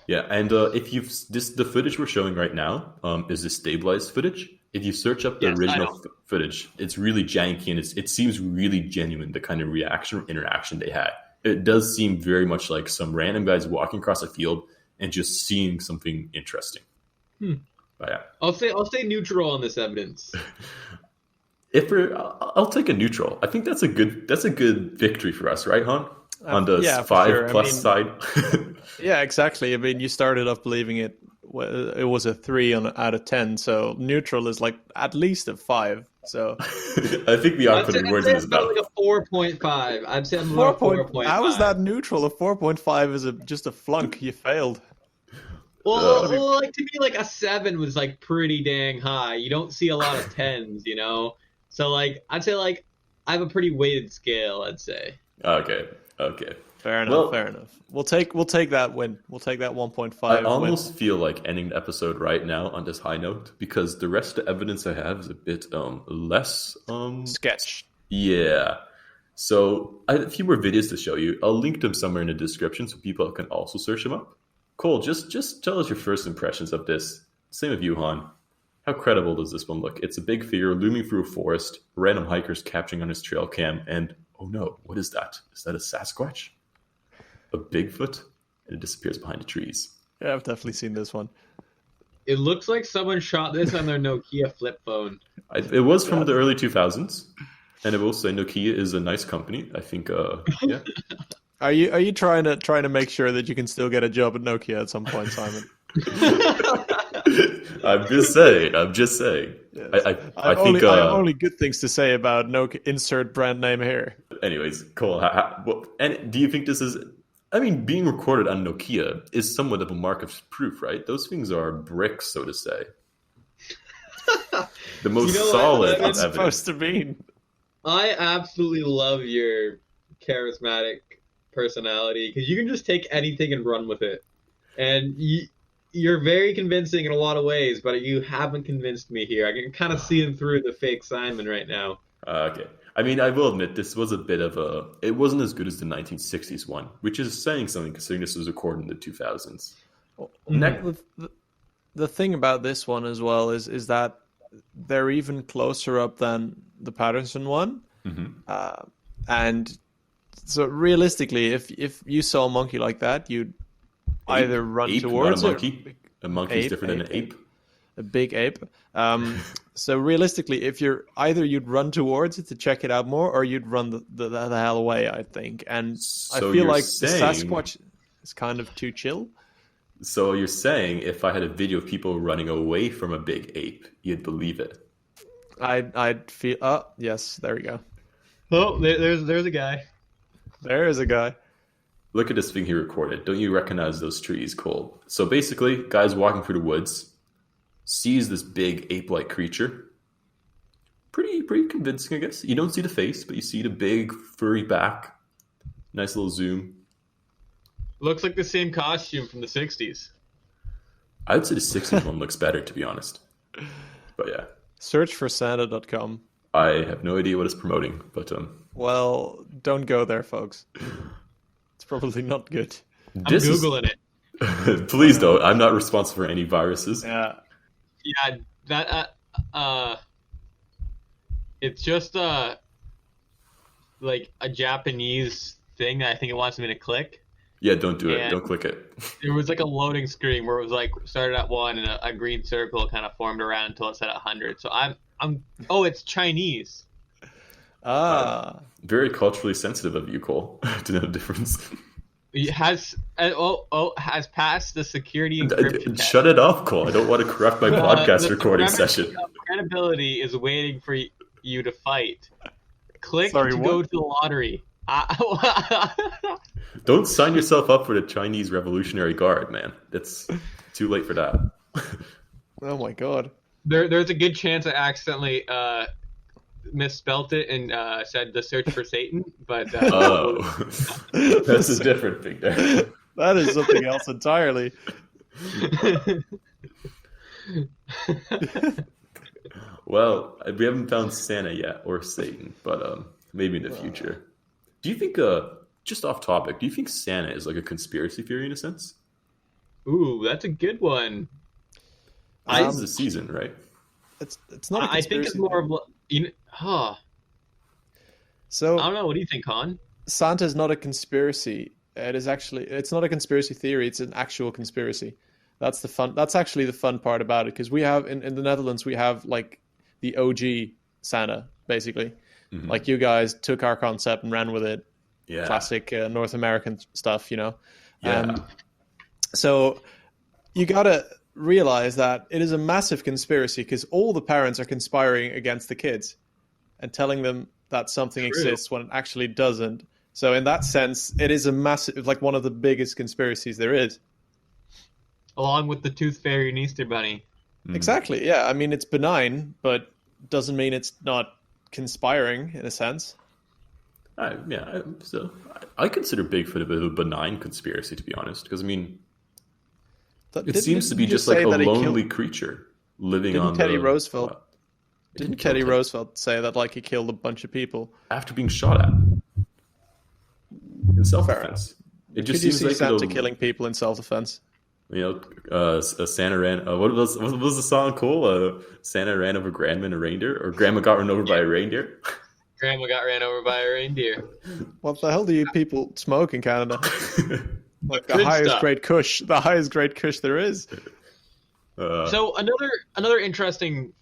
Yeah, and the footage we're showing right now is the stabilized footage. If you search up the original footage, it's really janky and it seems really genuine, the kind of interaction they had. It does seem very much like some random guys walking across a field and just seeing something interesting. But yeah. I'll stay neutral on this evidence. I'll take a neutral. I think that's a good victory for us, right, Han? On the 5+ side. Yeah, exactly. I mean, you started off believing it was a 3 out of 10, so neutral is at least a 5. So I think we are putting words in his mouth. Like a 4.5. I'd say I'm 4.5. How is that neutral? A 4.5 is just a flunk. You failed. Well, like to me, like a 7 was like pretty dang high. You don't see a lot of 10s, So like I'd say like I have a pretty weighted scale. I'd say. Okay. Fair enough. We'll take that win. We'll take that 1.5. I almost feel like ending the episode right now on this high note because the rest of the evidence I have is a bit less sketch. Yeah. So I have a few more videos to show you. I'll link them somewhere in the description so people can also search them up. Cole, just tell us your first impressions of this. Same with you, Han. How credible does this one look? It's a big figure looming through a forest, random hikers capturing on his trail cam, and oh no, what is that? Is that a Sasquatch? A Bigfoot? And it disappears behind the trees. Yeah, I've definitely seen this one. It looks like someone shot this on their Nokia flip phone. It was from the early 2000s, and I will say Nokia is a nice company. I think, yeah. Are you trying to make sure that you can still get a job at Nokia at some point, Simon? I'm just saying. Yes. I have only good things to say about Nokia. Insert brand name here. Anyways, Cole, and do you think this is? I mean, being recorded on Nokia is somewhat of a mark of proof, right? Those things are bricks, so to say. The most solid what that's supposed to mean. I absolutely love your charismatic personality because you can just take anything and run with it, and you're very convincing in a lot of ways, but you haven't convinced me here. I can kind of see through the fake Simon right now. Okay. I mean, I will admit this was a bit of a... It wasn't as good as the 1960s one, which is saying something considering this was recorded in the 2000s. The thing about this one as well is that they're even closer up than the Patterson one. Mm-hmm. And so realistically, if you saw a monkey like that, you'd either run towards not a monkey. A monkey is different than an ape. A big ape. So realistically, if you'd run towards it to check it out more, or you'd run the hell away, I think. And so I feel like the Sasquatch is kind of too chill. So you're saying if I had a video of people running away from a big ape, you'd believe it? I'd feel. Oh, yes, there we go. Oh, there's a guy. There is a guy. Look at this thing he recorded. Don't you recognize those trees, Cole? So basically, guy's walking through the woods, sees this big ape-like creature. Pretty convincing, I guess. You don't see the face, but you see the big furry back. Nice little zoom. Looks like the same costume from the 60s. I would say the 60s one looks better, to be honest. But yeah. Search for Santa.com. I have no idea what it's promoting, but Well, don't go there, folks. It's probably not good. I'm Googling it. Please don't. I'm not responsible for any viruses. Yeah. Yeah, that it's just like a Japanese thing that I think it wants me to click. Yeah, don't do it. Don't click it. There was like a loading screen where it was like started at 1 and a green circle kind of formed around until it said 100. So I'm it's Chinese. Very culturally sensitive of you, Cole, to know the difference. It has passed the security encryption test. Shut it off, Cole. I don't want to corrupt my podcast recording session. Credibility is waiting for you to fight. Click Sorry, to what? go to the lottery. Don't sign yourself up for the Chinese Revolutionary Guard, man. It's too late for that. Oh my god. There's a good chance I accidentally misspelt it and said the search for Satan, but that's a different thing there. That is something else entirely. Well, we haven't found Santa yet or Satan, but maybe in the future. Do you think, just off topic, do you think Santa is like a conspiracy theory in a sense? Ooh, that's a good one. It's the season, right? It's not. I think it's more of So I don't know. What do you think, Han? Santa's not a conspiracy. It's not a conspiracy theory. It's an actual conspiracy. That's the fun. That's actually the fun part about it because we have in the Netherlands we have like the OG Santa basically. Mm-hmm. Like you guys took our concept and ran with it. Yeah. Classic North American stuff, you know. Yeah. So you gotta realize that it is a massive conspiracy because all the parents are conspiring against the kids and telling them that something exists when it actually doesn't. So in that sense, it is a massive, like one of the biggest conspiracies there is. Along with the Tooth Fairy and Easter Bunny. Exactly, yeah. I mean, it's benign, but doesn't mean it's not conspiring in a sense. I consider Bigfoot a bit of a benign conspiracy, to be honest, because I mean, it seems to be just like a lonely creature living on Teddy the... Roosevelt. Didn't Teddy Roosevelt say that like he killed a bunch of people after being shot at in self-defense? It just seems seems like Santa killing people in self-defense. You know, Santa ran. What was the song, Cole? Santa ran over Grandma and a reindeer, or Grandma got run over by a reindeer. Grandma got ran over by a reindeer. What the hell do you people smoke in Canada? Like the Good highest stuff. grade Kush there is. So another interesting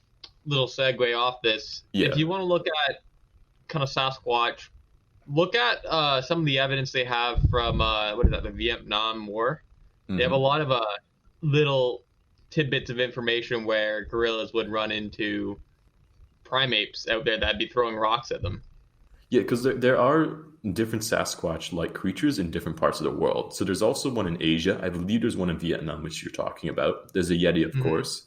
little segue off this. Yeah. If you want to look at kind of Sasquatch, look at some of the evidence they have from the Vietnam War. Mm-hmm. They have a lot of little tidbits of information where gorillas would run into primates out there that'd be throwing rocks at them. Yeah, because there are different Sasquatch-like creatures in different parts of the world. So there's also one in Asia. I believe there's one in Vietnam, which you're talking about. There's a Yeti, of course.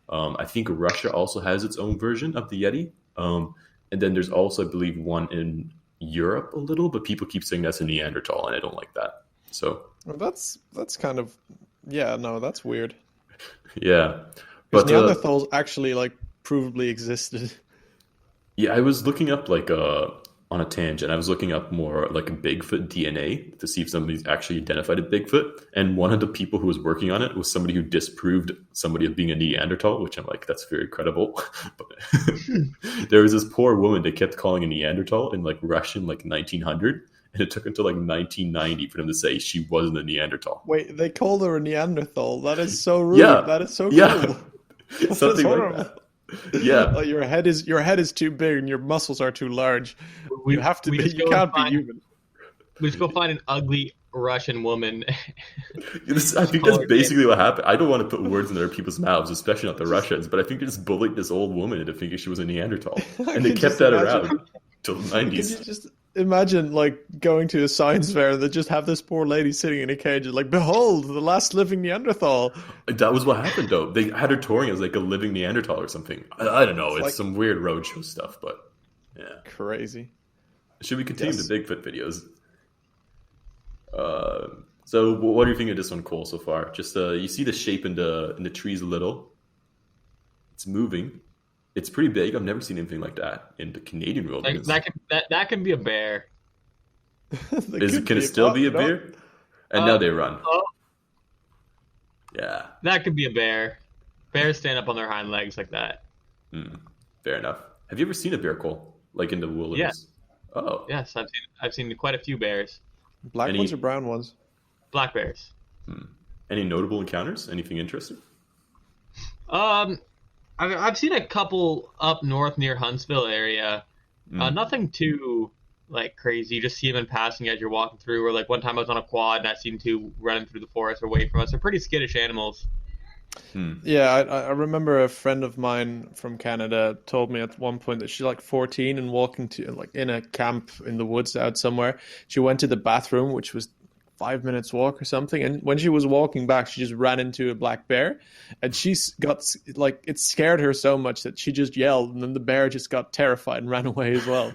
I think Russia also has its own version of the Yeti. And then there's also, I believe, one in Europe a little, but people keep saying that's a Neanderthal, and I don't like that. So well, that's kind of that's weird. Yeah, but Neanderthals actually like provably existed. Yeah, I was looking up like on a tangent. I was looking up more like Bigfoot DNA to see if somebody's actually identified a Bigfoot. And one of the people who was working on it was somebody who disproved somebody of being a Neanderthal, which I'm like, that's very credible. But there was this poor woman they kept calling a Neanderthal in like Russian, like 1900. And it took until like 1990 for them to say she wasn't a Neanderthal. Wait, they called her a Neanderthal? That is so rude. Yeah. That is so cool. Yeah. Something like that. Yeah. Like your head is too big and your muscles are too large. You have to be. You can't be human. We just go find an ugly Russian woman. I think that's basically what happened. I don't want to put words in other people's mouths, especially not the Russians, but I think they just bullied this old woman into thinking she was a Neanderthal, and they kept that around till the 90s. Can you just imagine like going to a science fair and they just have this poor lady sitting in a cage and like, behold, the last living Neanderthal. That was what happened, though. They had her touring as like a living Neanderthal or something. I don't know. It's like some weird roadshow stuff, but yeah. Crazy. Should we continue the Bigfoot videos? So what do you think of this one, Cole, so far? Just you see the shape in the trees a little. It's moving. It's pretty big. I've never seen anything like that in the Canadian wilderness. That can be a bear. Can it still be a bear? And now they run. Yeah. That could be a bear. Bears stand up on their hind legs like that. Fair enough. Have you ever seen a bear, Cole? Like in the wilderness? Yeah. Oh. Yes, I've seen quite a few bears. Black ones or brown ones? Black bears. Any notable encounters? Anything interesting? I've seen a couple up north near Huntsville area. Nothing too like crazy. You just see them in passing as you're walking through. Or like one time I was on a quad and I seen two running through the forest away from us. They're pretty skittish animals. Yeah, I remember a friend of mine from Canada told me at one point that she's like 14 and walking to like in a camp in the woods out somewhere. She went to the bathroom, which was 5 minutes walk or something, and when she was walking back she just ran into a black bear, and she's got like it scared her so much that she just yelled, and then the bear just got terrified and ran away as well.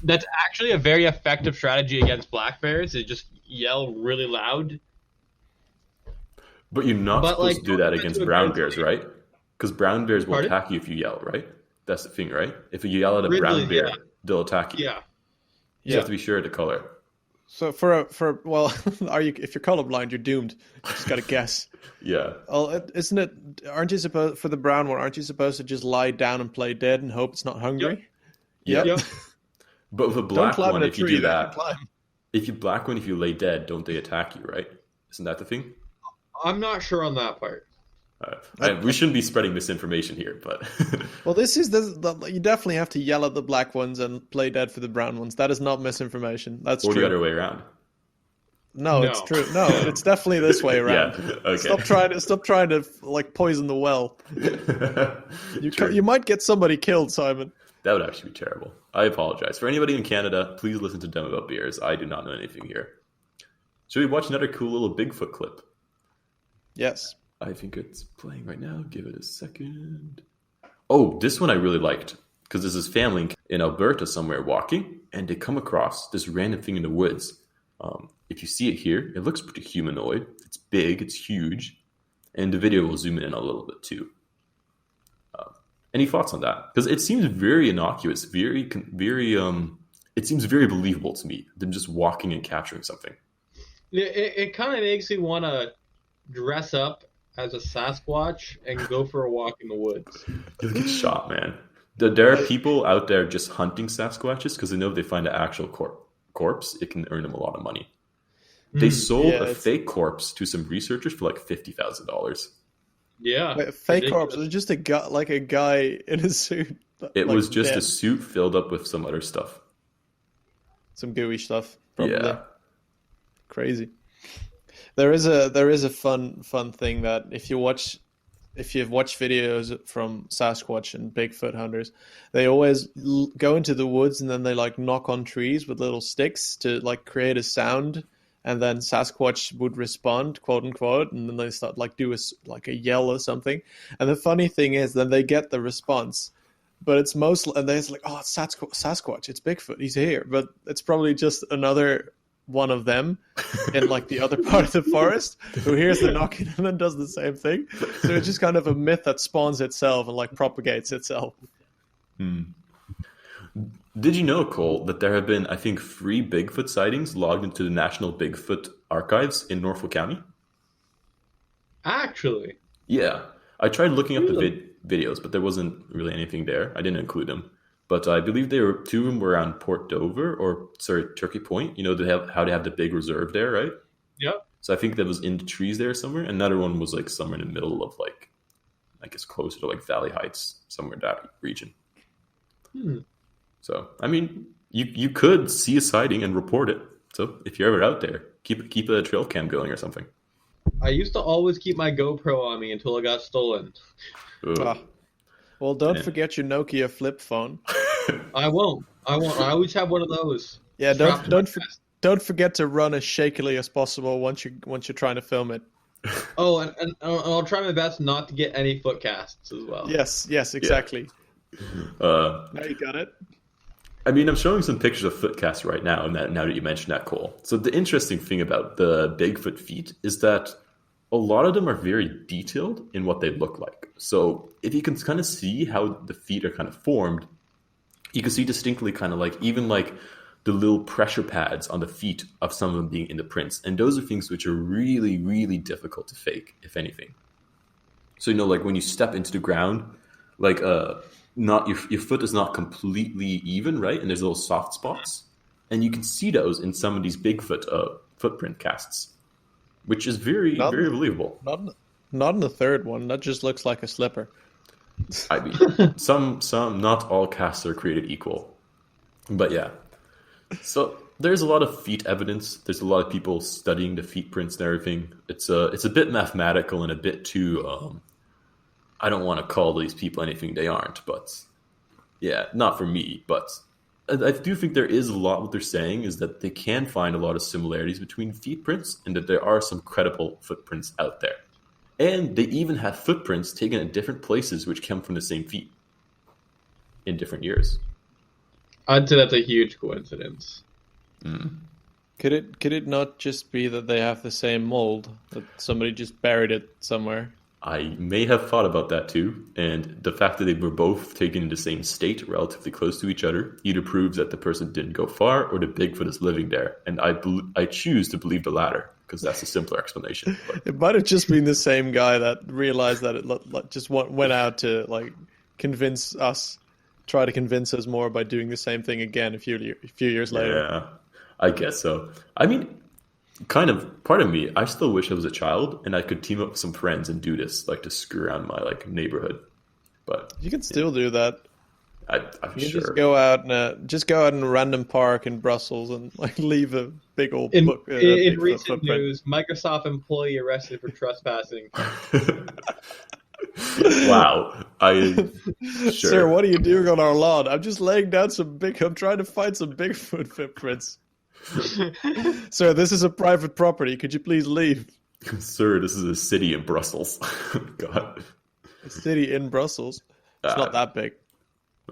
That's actually a very effective strategy against black bears, is just yell really loud. But you're not supposed to do that against brown bears, right? Because brown bears will attack you if you yell, right? That's the thing, right? If you yell at a brown bear, they'll attack you. Yeah. You have to be sure of the color. So if you're colorblind, you're doomed. You just gotta guess. Yeah. Well, isn't it? Aren't you supposed for the brown one? Aren't you supposed to just lie down and play dead and hope it's not hungry? Yep. But with a black one, if you do that, if you lay dead, don't they attack you? Right? Isn't that the thing? I'm not sure on that part. We shouldn't be spreading misinformation here, but well, you definitely have to yell at the black ones and play dead for the brown ones. That is not misinformation. That's or true. the other way around. No, it's No. true. No, it's definitely this way around. Yeah, okay. Stop trying to like poison the well. True. You might get somebody killed, Simon. That would actually be terrible. I apologize. For anybody in Canada, please listen to Dumb About Beers. I do not know anything here. Should we watch another cool little Bigfoot clip? Yes. I think it's playing right now. Give it a second. Oh, this one I really liked. Because there's this family in Alberta somewhere walking, and they come across this random thing in the woods. If you see it here, it looks pretty humanoid. It's big, it's huge. And the video will zoom in a little bit too. Any thoughts on that? Because it seems very innocuous, it seems very believable to me, them just walking and capturing something. It kind of makes me want to dress up as a Sasquatch and go for a walk in the woods. You'll get shot, man. There are people out there just hunting Sasquatches because they know if they find an actual corpse, it can earn them a lot of money. They sold a fake corpse to some researchers for like $50,000. Yeah. Wait, a fake corpse? It was just a guy in a suit. It was just a suit filled up with some other stuff. Some gooey stuff, probably. Yeah. Crazy. There is a fun thing that if you've watched videos from Sasquatch and Bigfoot hunters, they always go into the woods and then they like knock on trees with little sticks to like create a sound, and then Sasquatch would respond, quote unquote, and then they start like do a yell or something. And the funny thing is, then they get the response, but it's mostly, and they're like, oh, it's Sasquatch, it's Bigfoot, he's here, but it's probably just another one of them in like the other part of the forest who hears the knocking and then does the same thing. So it's just kind of a myth that spawns itself and like propagates itself. Did you know, Cole, that there have been, I think, 3 Bigfoot sightings logged into the National Bigfoot Archives in Norfolk County? Actually? Yeah. I tried looking up the videos, but there wasn't really anything there. I didn't include them. But I believe 2 of them were around Port Dover, Turkey Point. You know, they have the big reserve there, right? Yep. So I think that was in the trees there somewhere. Another one was like somewhere in the middle of like, I guess closer to like Valley Heights, somewhere in that region. So, I mean, you could see a sighting and report it. So if you're ever out there, keep a trail cam going or something. I used to always keep my GoPro on me until it got stolen. Well, don't forget your Nokia flip phone. I won't. I always have one of those. Yeah, don't forget to run as shakily as possible once you're trying to film it. Oh, and I'll try my best not to get any foot casts as well. Yes, exactly. Now you got it. I mean, I'm showing some pictures of footcasts right now, now that you mentioned that, Cole. So the interesting thing about the Bigfoot feet is that a lot of them are very detailed in what they look like. So if you can kind of see how the feet are kind of formed, you can see distinctly kind of like even like the little pressure pads on the feet of some of them being in the prints. And those are things which are really, really difficult to fake, if anything. So, you know, like when you step into the ground, like not your foot is not completely even, right? And there's little soft spots. And you can see those in some of these Bigfoot footprint casts, which is very believable. Not in the third one. That just looks like a slipper. I mean, some, not all casts are created equal. But yeah. So there's a lot of feet evidence. There's a lot of people studying the feet prints and everything. It's a bit mathematical and a bit too, I don't want to call these people anything they aren't, but yeah, not for me. But I do think there is a lot what they're saying is that they can find a lot of similarities between feet prints and that there are some credible footprints out there. And they even have footprints taken at different places which come from the same feet in different years. I'd say that's a huge coincidence. Could it not just be that they have the same mold, that somebody just buried it somewhere? I may have thought about that too, and the fact that they were both taken in the same state, relatively close to each other, either proves that the person didn't go far or the Bigfoot is living there. And I choose to believe the latter, because that's a simpler explanation. But it might have just been the same guy that realized that it just went out to like try to convince us more by doing the same thing again a few years later. Yeah, I guess so. I mean, kind of part of me, I still wish I was a child and I could team up with some friends and do this, like to screw around my like neighborhood. But you can still do that. I'm You can sure. just go out in a random park in Brussels and like leave a big old In Bigfoot recent footprint. news, Microsoft employee arrested for trespassing. Wow. Sure. Sir, what are you doing on our lawn? I'm just laying down I'm trying to find some Bigfoot footprints. Sir, this is a private property. Could you please leave? Sir, this is a city in Brussels. God. A city in Brussels. It's not that big.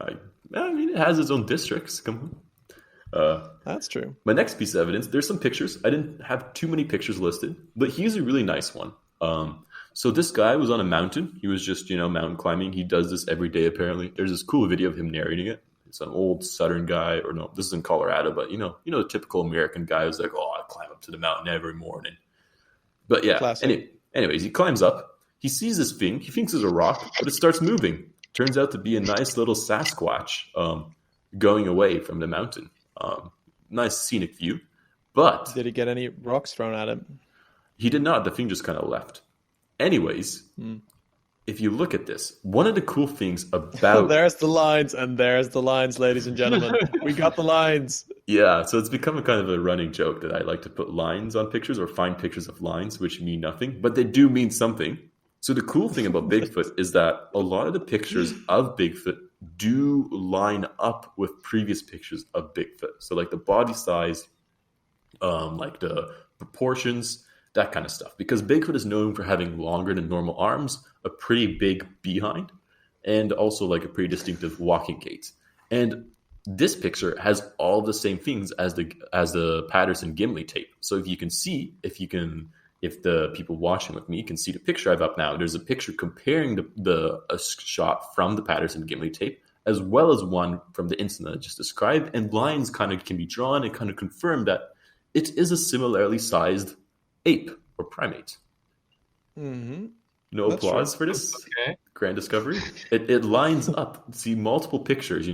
I mean, it has its own districts. Come on. That's true. My next piece of evidence, there's some pictures. I didn't have too many pictures listed, but here's a really nice one. So this guy was on a mountain. He was just, mountain climbing. He does this every day, apparently. There's this cool video of him narrating it. It's an old Southern guy, or no, this is in Colorado, but the typical American guy who's like, oh, I climb up to the mountain every morning. But yeah, anyways, he climbs up. He sees this thing. He thinks it's a rock, but it starts moving. Turns out to be a nice little Sasquatch going away from the mountain. Nice scenic view. But did he get any rocks thrown at him? He did not. The thing just kind of left. Anyways, if you look at this, one of the cool things about... There's the lines, ladies and gentlemen. We got the lines. Yeah, so it's become a kind of a running joke that I like to put lines on pictures or find pictures of lines which mean nothing, but they do mean something. So the cool thing about Bigfoot is that a lot of the pictures of Bigfoot do line up with previous pictures of Bigfoot. So like the body size, like the proportions, that kind of stuff. Because Bigfoot is known for having longer than normal arms, a pretty big behind, and also like a pretty distinctive walking gait. And this picture has all the same things as the Patterson-Gimli tape. So if the people watching with me can see the picture I have up now, there's a picture comparing a shot from the Patterson-Gimli tape as well as one from the incident I just described, and lines kind of can be drawn and kind of confirm that it is a similarly sized ape or primate. Mm-hmm. No That's applause true. for this Okay. grand discovery. It lines up. See multiple pictures,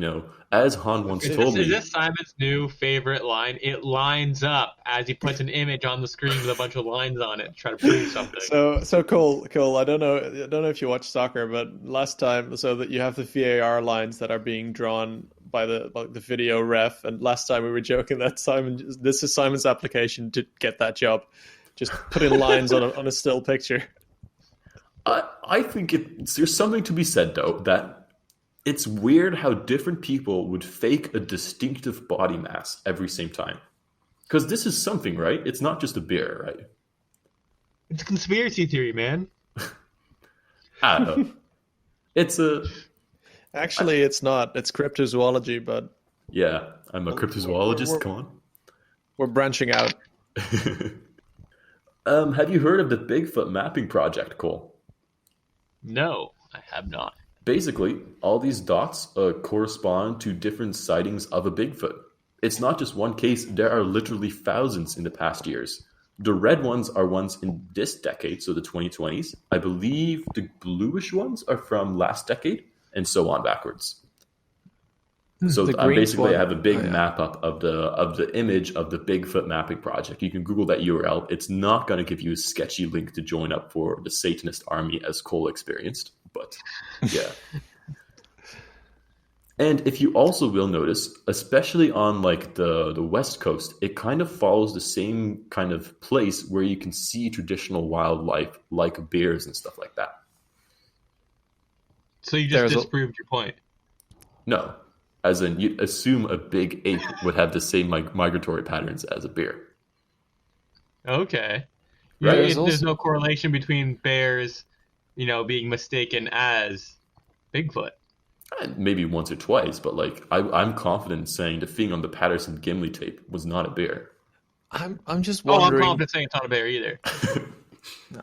as Han once told me. Is this Simon's new favorite line? It lines up as he puts an image on the screen with a bunch of lines on it to try to prove something. So Cole, I don't know if you watch soccer, but last time, so that you have the VAR lines that are being drawn by the video ref, and last time we were joking that this is Simon's application to get that job, just putting lines on a still picture. I think there's something to be said, though, that it's weird how different people would fake a distinctive body mass every same time. Because this is something, right? It's not just a bear, right? It's a conspiracy theory, man. I don't know. Actually, it's not. It's cryptozoology, but... Yeah, I'm a cryptozoologist. Come on. We're branching out. Have you heard of the Bigfoot mapping project, Cole? No, I have not. Basically, all these dots correspond to different sightings of a Bigfoot. It's not just one case. There are literally thousands in the past years. The red ones are ones in this decade, so the 2020s. I believe the bluish ones are from last decade, and so on backwards. So I have a big map up of the image of the Bigfoot mapping project. You can Google that URL. It's not going to give you a sketchy link to join up for the Satanist army as Cole experienced, but yeah. And if you also will notice, especially on like the West Coast, it kind of follows the same kind of place where you can see traditional wildlife like bears and stuff like that. So you just disproved your point. No. As in, you'd assume a big ape would have the same migratory patterns as a bear. Okay. Right. There's no correlation between bears, being mistaken as Bigfoot. Maybe once or twice, but like I'm confident in saying the thing on the Patterson-Gimli tape was not a bear. I'm just wondering. I'm confident saying it's not a bear either.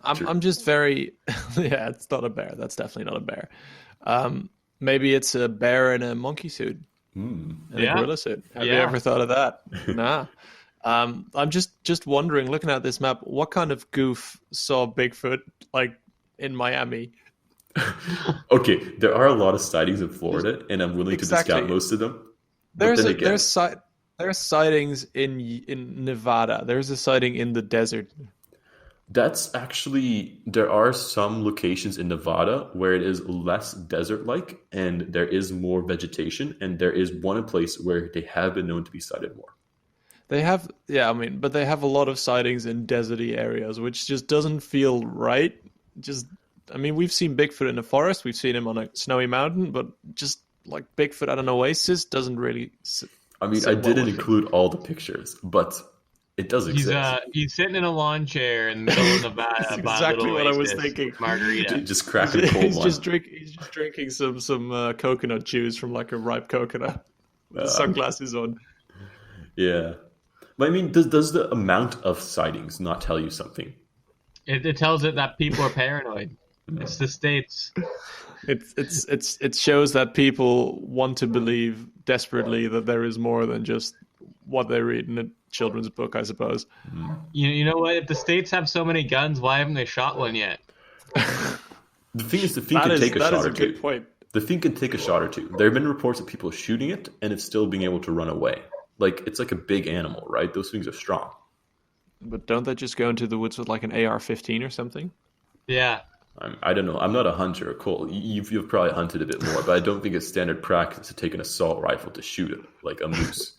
I'm just very yeah. It's not a bear. That's definitely not a bear. Maybe it's a bear in a monkey suit. In a gorilla suit. Have you ever thought of that? Nah. I'm just wondering, looking at this map, what kind of goof saw Bigfoot like in Miami? Okay, there are a lot of sightings in Florida, and I'm willing to discount most of them. There's sightings in Nevada. There's a sighting in the desert. That's actually, there are some locations in Nevada where it is less desert-like and there is more vegetation, and there is one place where they have been known to be sighted more. They have, yeah, I mean, but they have a lot of sightings in deserty areas, which just doesn't feel right. Just, I mean, we've seen Bigfoot in the forest, we've seen him on a snowy mountain, but just like Bigfoot at an oasis doesn't really. I mean, I didn't include all the pictures, but it does exist. He's sitting in a lawn chair in the middle of Nevada. That's exactly what I was thinking. Margarita. Just cracking cold he's one. Just drinking some coconut juice from like a ripe coconut with sunglasses on. Yeah. But I mean, does the amount of sightings not tell you something? It tells it that people are paranoid. It's the States. It shows that people want to believe desperately that there is more than just what they read in a children's book, I suppose. You know what? If the States have so many guns, why haven't they shot one yet? The thing is, the thing can take a shot or two. That is a good point. The thing can take a shot or two. There have been reports of people shooting it and it's still being able to run away. Like, it's like a big animal, right? Those things are strong. But don't they just go into the woods with like an AR-15 or something? Yeah. I don't know. I'm not a hunter, Cole. You've probably hunted a bit more, but I don't think it's standard practice to take an assault rifle to shoot it like a moose.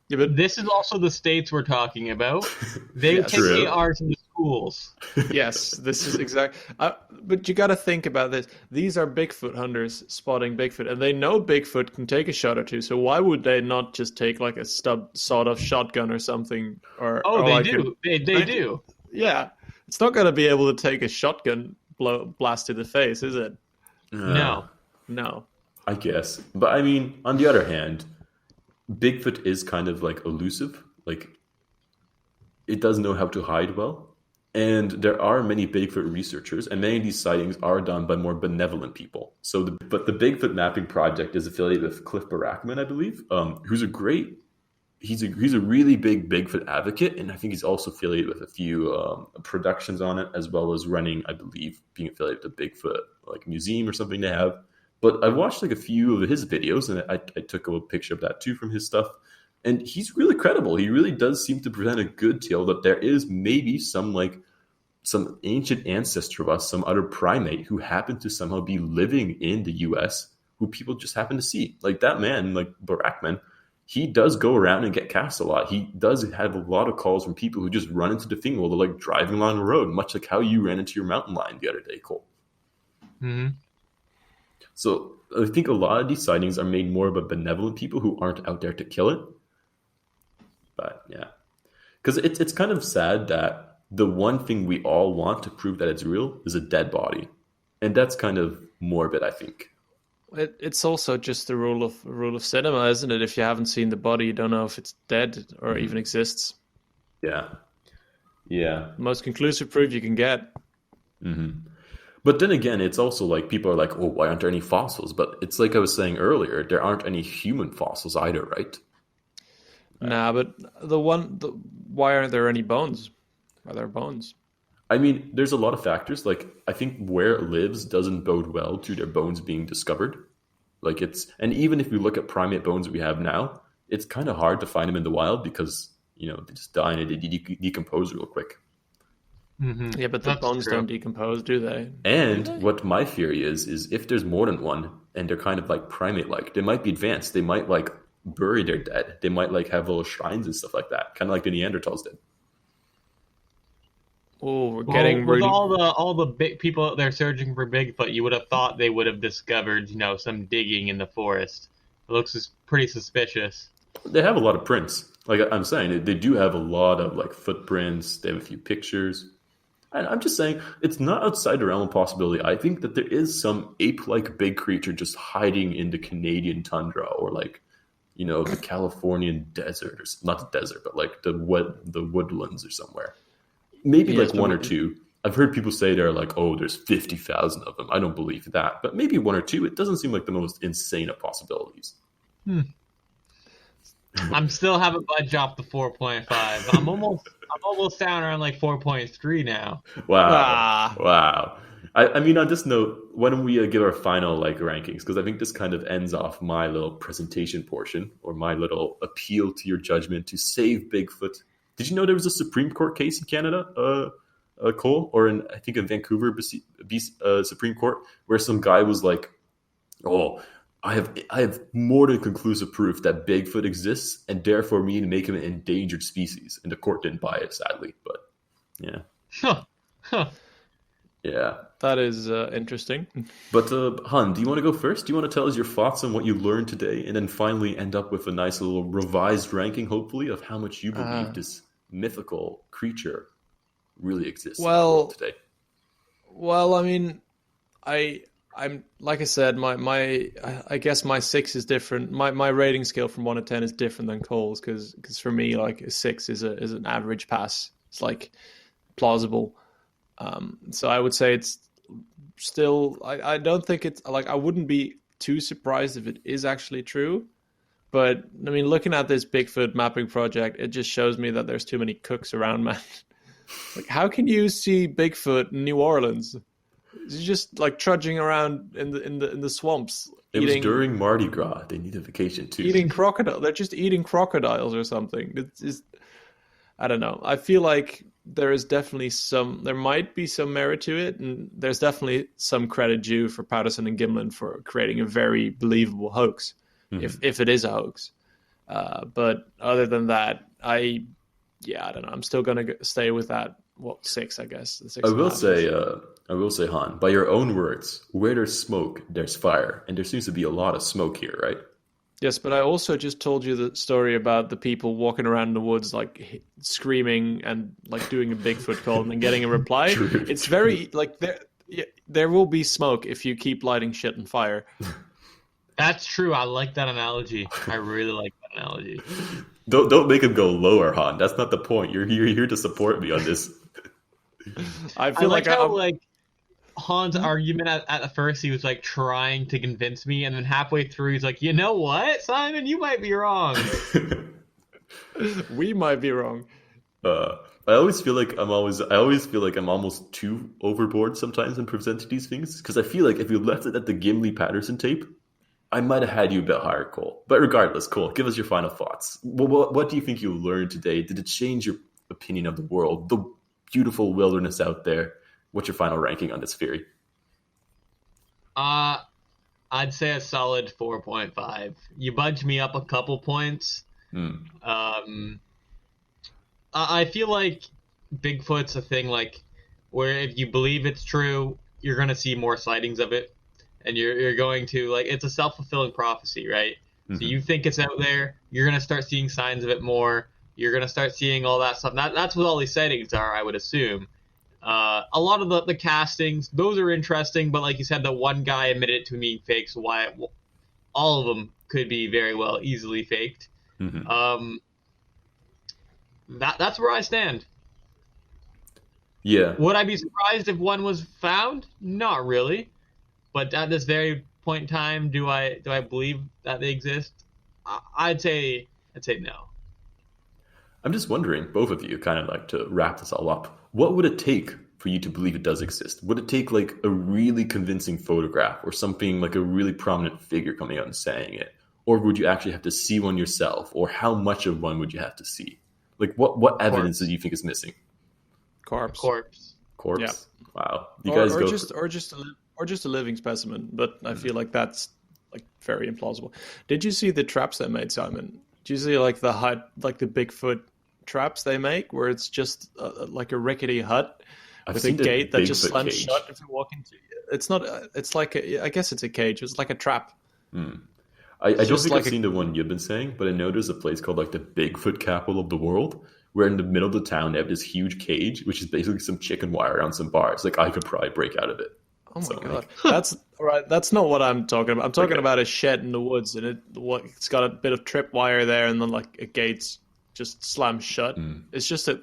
Yeah, but this is also the States we're talking about. They take ARs in the schools. Yes, this is exact. But you got to think about this. These are Bigfoot hunters spotting Bigfoot, and they know Bigfoot can take a shot or two. So why would they not just take like a sawed-off shotgun or something? They do. They do. Yeah, it's not going to be able to take a shotgun blast to the face, is it? No. I guess, but I mean, on the other hand, Bigfoot is kind of like elusive. Like, it does know how to hide well. And there are many Bigfoot researchers, and many of these sightings are done by more benevolent people. But the Bigfoot Mapping Project is affiliated with Cliff Barackman, I believe, who's he's a really big Bigfoot advocate, and I think he's also affiliated with a few productions on it, as well as running, I believe, being affiliated with the Bigfoot like museum or something they have. But I watched like a few of his videos, and I took a picture of that too from his stuff. And he's really credible. He really does seem to present a good tale that there is maybe some ancient ancestor of us, some other primate who happened to somehow be living in the U.S. who people just happen to see. Like that man, like Barackman, he does go around and get cast a lot. He does have a lot of calls from people who just run into the thing while they're like driving along the road, much like how you ran into your mountain lion the other day, Cole. Mm-hmm. So I think a lot of these sightings are made more by benevolent people who aren't out there to kill it. But yeah, because it's kind of sad that the one thing we all want to prove that it's real is a dead body. And that's kind of morbid, I think. It's also just the rule of cinema, isn't it? If you haven't seen the body, you don't know if it's dead or even exists. Yeah. Most conclusive proof you can get. Mm-hmm. But then again, it's also like people are like, oh, why aren't there any fossils? But it's like I was saying earlier, there aren't any human fossils either, right? Nah, but why aren't there any bones? Are there bones? I mean, there's a lot of factors. Like, I think where it lives doesn't bode well to their bones being discovered. Like and even if you look at primate bones we have now, it's kind of hard to find them in the wild because, they just die and they decompose real quick. Mm-hmm. Yeah, but the bones don't decompose, do they? And what my theory is if there's more than one and they're kind of like primate-like, they might be advanced. They might like bury their dead. They might like have little shrines and stuff like that, kind of like the Neanderthals did. Oh, we're getting with all the big people out there searching for Bigfoot, you would have thought they would have discovered, some digging in the forest. It looks pretty suspicious. They have a lot of prints. Like I'm saying, they do have a lot of like footprints. They have a few pictures. And I'm just saying, it's not outside the realm of possibility. I think that there is some ape-like big creature just hiding in the Canadian tundra or like, the Californian desert, or not the desert, but like the woodlands or somewhere. Maybe like one or two. I've heard people say they're like, oh, there's 50,000 of them. I don't believe that. But maybe one or two. It doesn't seem like the most insane of possibilities. I'm still haven't budged off the 4.5. I'm almost down around like 4.3 now. Wow. I mean, on this note, why don't we give our final rankings? Because I think this kind of ends off my little presentation portion or my little appeal to your judgment to save Bigfoot. Did you know there was a Supreme Court case in Canada Cole, or I think in Vancouver Supreme Court, where some guy was like, "Oh, I have more than conclusive proof that Bigfoot exists, and therefore me to make him an endangered species." And the court didn't buy it, sadly. But yeah, yeah. That is interesting. But Han, do you want to go first? Do you want to tell us your thoughts on what you learned today, and then finally end up with a nice little revised ranking, hopefully, of how much you believe this mythical creature really exists in the world today? Well, I mean, I'm like I said, I guess my 6 is different. My rating scale from 1 to 10 is different than Cole's because for me, like a 6 is an average pass. It's like plausible. So I would say it's still. I don't think it's like I wouldn't be too surprised if it is actually true. But I mean, looking at this Bigfoot mapping project, it just shows me that there's too many cooks around, man. Like, how can you see Bigfoot in New Orleans? He's just like trudging around in the swamps. It was during Mardi Gras. They need a vacation too. Eating crocodile. They're just eating crocodiles or something. It's just, I don't know. I feel like there might be some merit to it, and there's definitely some credit due for Patterson and Gimlin for creating a very believable hoax, if it is a hoax. But other than that, I don't know. I'm still gonna stay with that. 6, I guess. I will say, Han, by your own words, where there's smoke, there's fire, and there seems to be a lot of smoke here, right? Yes, but I also just told you the story about the people walking around in the woods, like screaming and like doing a Bigfoot call and then getting a reply. True. It's very like there will be smoke if you keep lighting shit on fire. That's true. I like that analogy. I really like that analogy. Don't make him go lower, Han. That's not the point. You're here to support me on this. I feel like how Han's argument at first, he was like trying to convince me, and then halfway through, he's like, "You know what, Simon? You might be wrong." We might be wrong. I always feel like I'm almost too overboard sometimes in presenting these things, because I feel like if you left it at the Gimli Patterson tape, I might have had you a bit higher, Cole. But regardless, Cole, give us your final thoughts. What do you think you learned today? Did it change your opinion of the world, the beautiful wilderness out there? What's your final ranking on this theory? I'd say a solid 4.5. You budged me up a couple points. I feel like Bigfoot's a thing like where if you believe it's true, you're going to see more sightings of it. And you're going to, like, it's a self-fulfilling prophecy, right? So you think it's out there, you're going to start seeing signs of it more. You're going to start seeing all that stuff. That's what all these sightings are, I would assume. A lot of the castings, those are interesting, but like you said, the one guy admitted it to being fake, so all of them could be very well easily faked. That's where I stand. Yeah. Would I be surprised if one was found? Not really. But at this very point in time, do I believe that they exist? I'd say no. I'm just wondering, both of you, kind of like to wrap this all up, what would it take for you to believe it does exist? Would it take like a really convincing photograph or something like a really prominent figure coming out and saying it? Or would you actually have to see one yourself? Or how much of one would you have to see? Like what evidence do you think is missing? Corpse. Yeah. Wow. You or, guys or go just a living specimen, but I feel like that's like very implausible. Did you see the traps they made, Simon? Did you see like the hut, like the Bigfoot traps they make, where it's just like a rickety hut with a gate that just slams shut if you walk into it? It's not. It's like I guess it's a cage. It's like a trap. I don't think I've seen the one you've been saying, but I know there's a place called like the Bigfoot capital of the world, where in the middle of the town they have this huge cage, which is basically some chicken wire around some bars. Like I could probably break out of it. Oh my god, that's right. That's not what I'm talking about. I'm talking about a shed in the woods, and it's got a bit of tripwire there, and then like a gate's just slammed shut. It's just a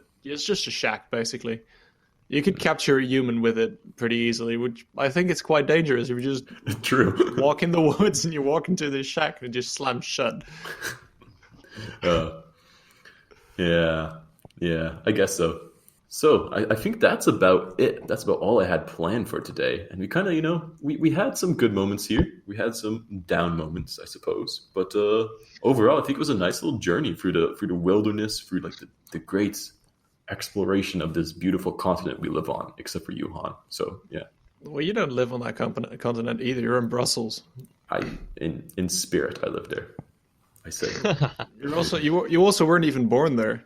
shack basically. You could capture a human with it pretty easily, which I think it's quite dangerous if you just walk in the woods and you walk into this shack and it just slams shut. Yeah, I guess so. So I think that's about it. That's about all I had planned for today. And we kind of, we had some good moments here. We had some down moments, I suppose. But overall, I think it was a nice little journey through the wilderness, through like the great exploration of this beautiful continent we live on, except for you, Han. So yeah, Well, you don't live on that continent either. You're in Brussels. in spirit, I live there. I say. You also weren't even born there.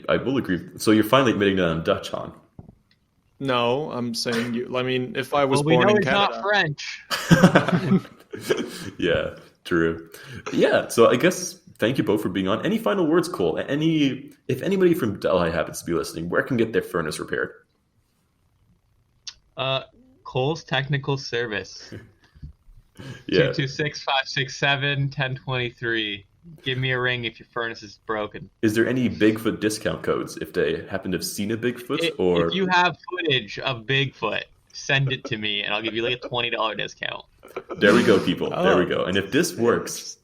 I will agree. So you're finally admitting that I'm Dutch, Han. No, I'm saying you. I mean, if I was Well, we born know in he's Canada, not French. Yeah, true. Yeah, so I guess thank you both for being on. Any final words, Cole? If anybody from Delhi happens to be listening, where can get their furnace repaired? Cole's Technical Service. Yeah. 226-567-1023. Give me a ring if your furnace is broken. Is there any Bigfoot discount codes if they happen to have seen a Bigfoot? If you have footage of Bigfoot, send it to me, and I'll give you like a $20 discount. There we go, people. There we go. And if this works,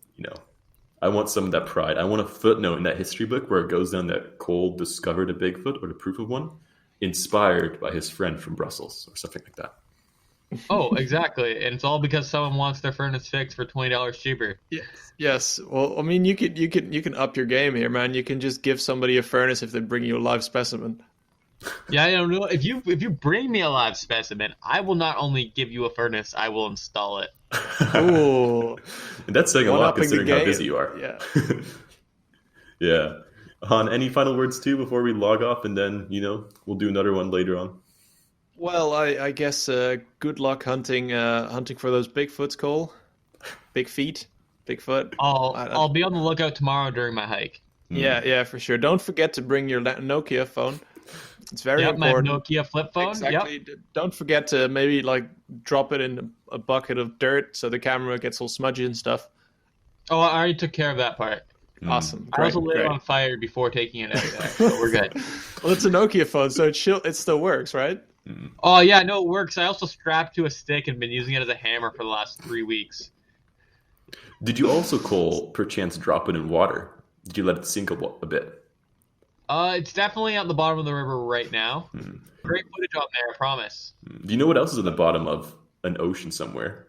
I want some of that pride. I want a footnote in that history book where it goes down that Cole discovered a Bigfoot or the proof of one, inspired by his friend from Brussels or something like that. Oh, exactly. And it's all because someone wants their furnace fixed for $20 cheaper. yes. Well, I mean, you can up your game here, man. You can just give somebody a furnace if they bring you a live specimen. Yeah, I don't know. If you bring me a live specimen, I will not only give you a furnace, I will install it. Ooh. And that's saying a lot One-upping the considering how game. busy you are. Yeah. Yeah. Han, any final words too before we log off, and then we'll do another one later on. Well, I guess good luck hunting for those Bigfoots, Cole. Big feet, Bigfoot. I'll be on the lookout tomorrow during my hike. Yeah, for sure. Don't forget to bring your Nokia phone. It's very important. My Nokia flip phone. Exactly. Yep. Don't forget to maybe drop it in a bucket of dirt so the camera gets all smudgy and stuff. Oh, I already took care of that part. Awesome. I also lit it on fire before taking it out there, so we're good. Well, it's a Nokia phone, so it still works, right? Oh, yeah, no, it works. I also strapped to a stick and been using it as a hammer for the last 3 weeks. Did you also, Cole, perchance drop it in water? Did you let it sink a bit? It's definitely at the bottom of the river right now. Great footage on there, I promise. Do you know what else is at the bottom of an ocean somewhere?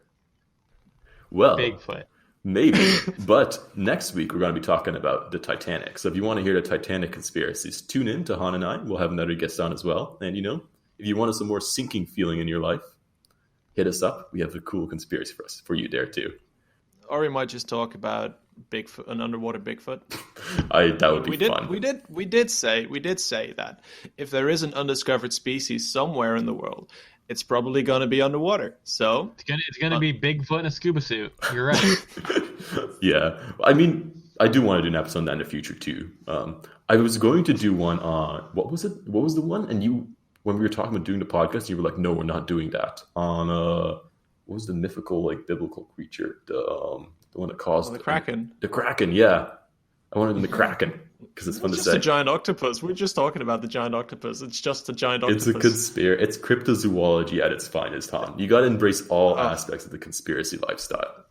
Well, Bigfoot. Maybe. But next week, we're going to be talking about the Titanic. So if you want to hear the Titanic conspiracies, tune in to Han and I. We'll have another guest on as well. And, if you want some more sinking feeling in your life, hit us up. We have a cool conspiracy for you there, too. Or we might just talk about Bigfoot, an underwater Bigfoot. That would be fun. We did say that if there is an undiscovered species somewhere in the world, it's probably going to be underwater. So it's gonna be Bigfoot in a scuba suit. You're right. Yeah, I mean, I do want to do an episode on that in the future too. I was going to do one on what was it? What was the one? And when we were talking about doing the podcast, you were like, "No, we're not doing that." On what was the mythical biblical creature? The one that caused the Kraken. The Kraken, yeah. I wanted the Kraken because it's fun to say. It's just a giant octopus. We're just talking about the giant octopus. It's just a giant octopus. It's a conspiracy. It's cryptozoology at its finest, Han. You got to embrace all aspects of the conspiracy lifestyle.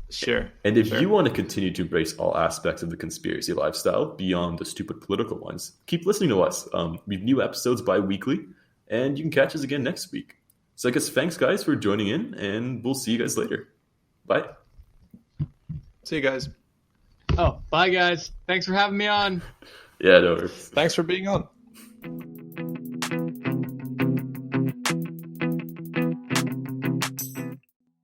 Sure. And if you want to continue to embrace all aspects of the conspiracy lifestyle beyond the stupid political ones, keep listening to us. We have new episodes bi-weekly, and you can catch us again next week. So I guess thanks, guys, for joining in, and we'll see you guys later. Bye. See you guys. Oh, bye, guys. Thanks for having me on. Yeah, no worries. Thanks for being on.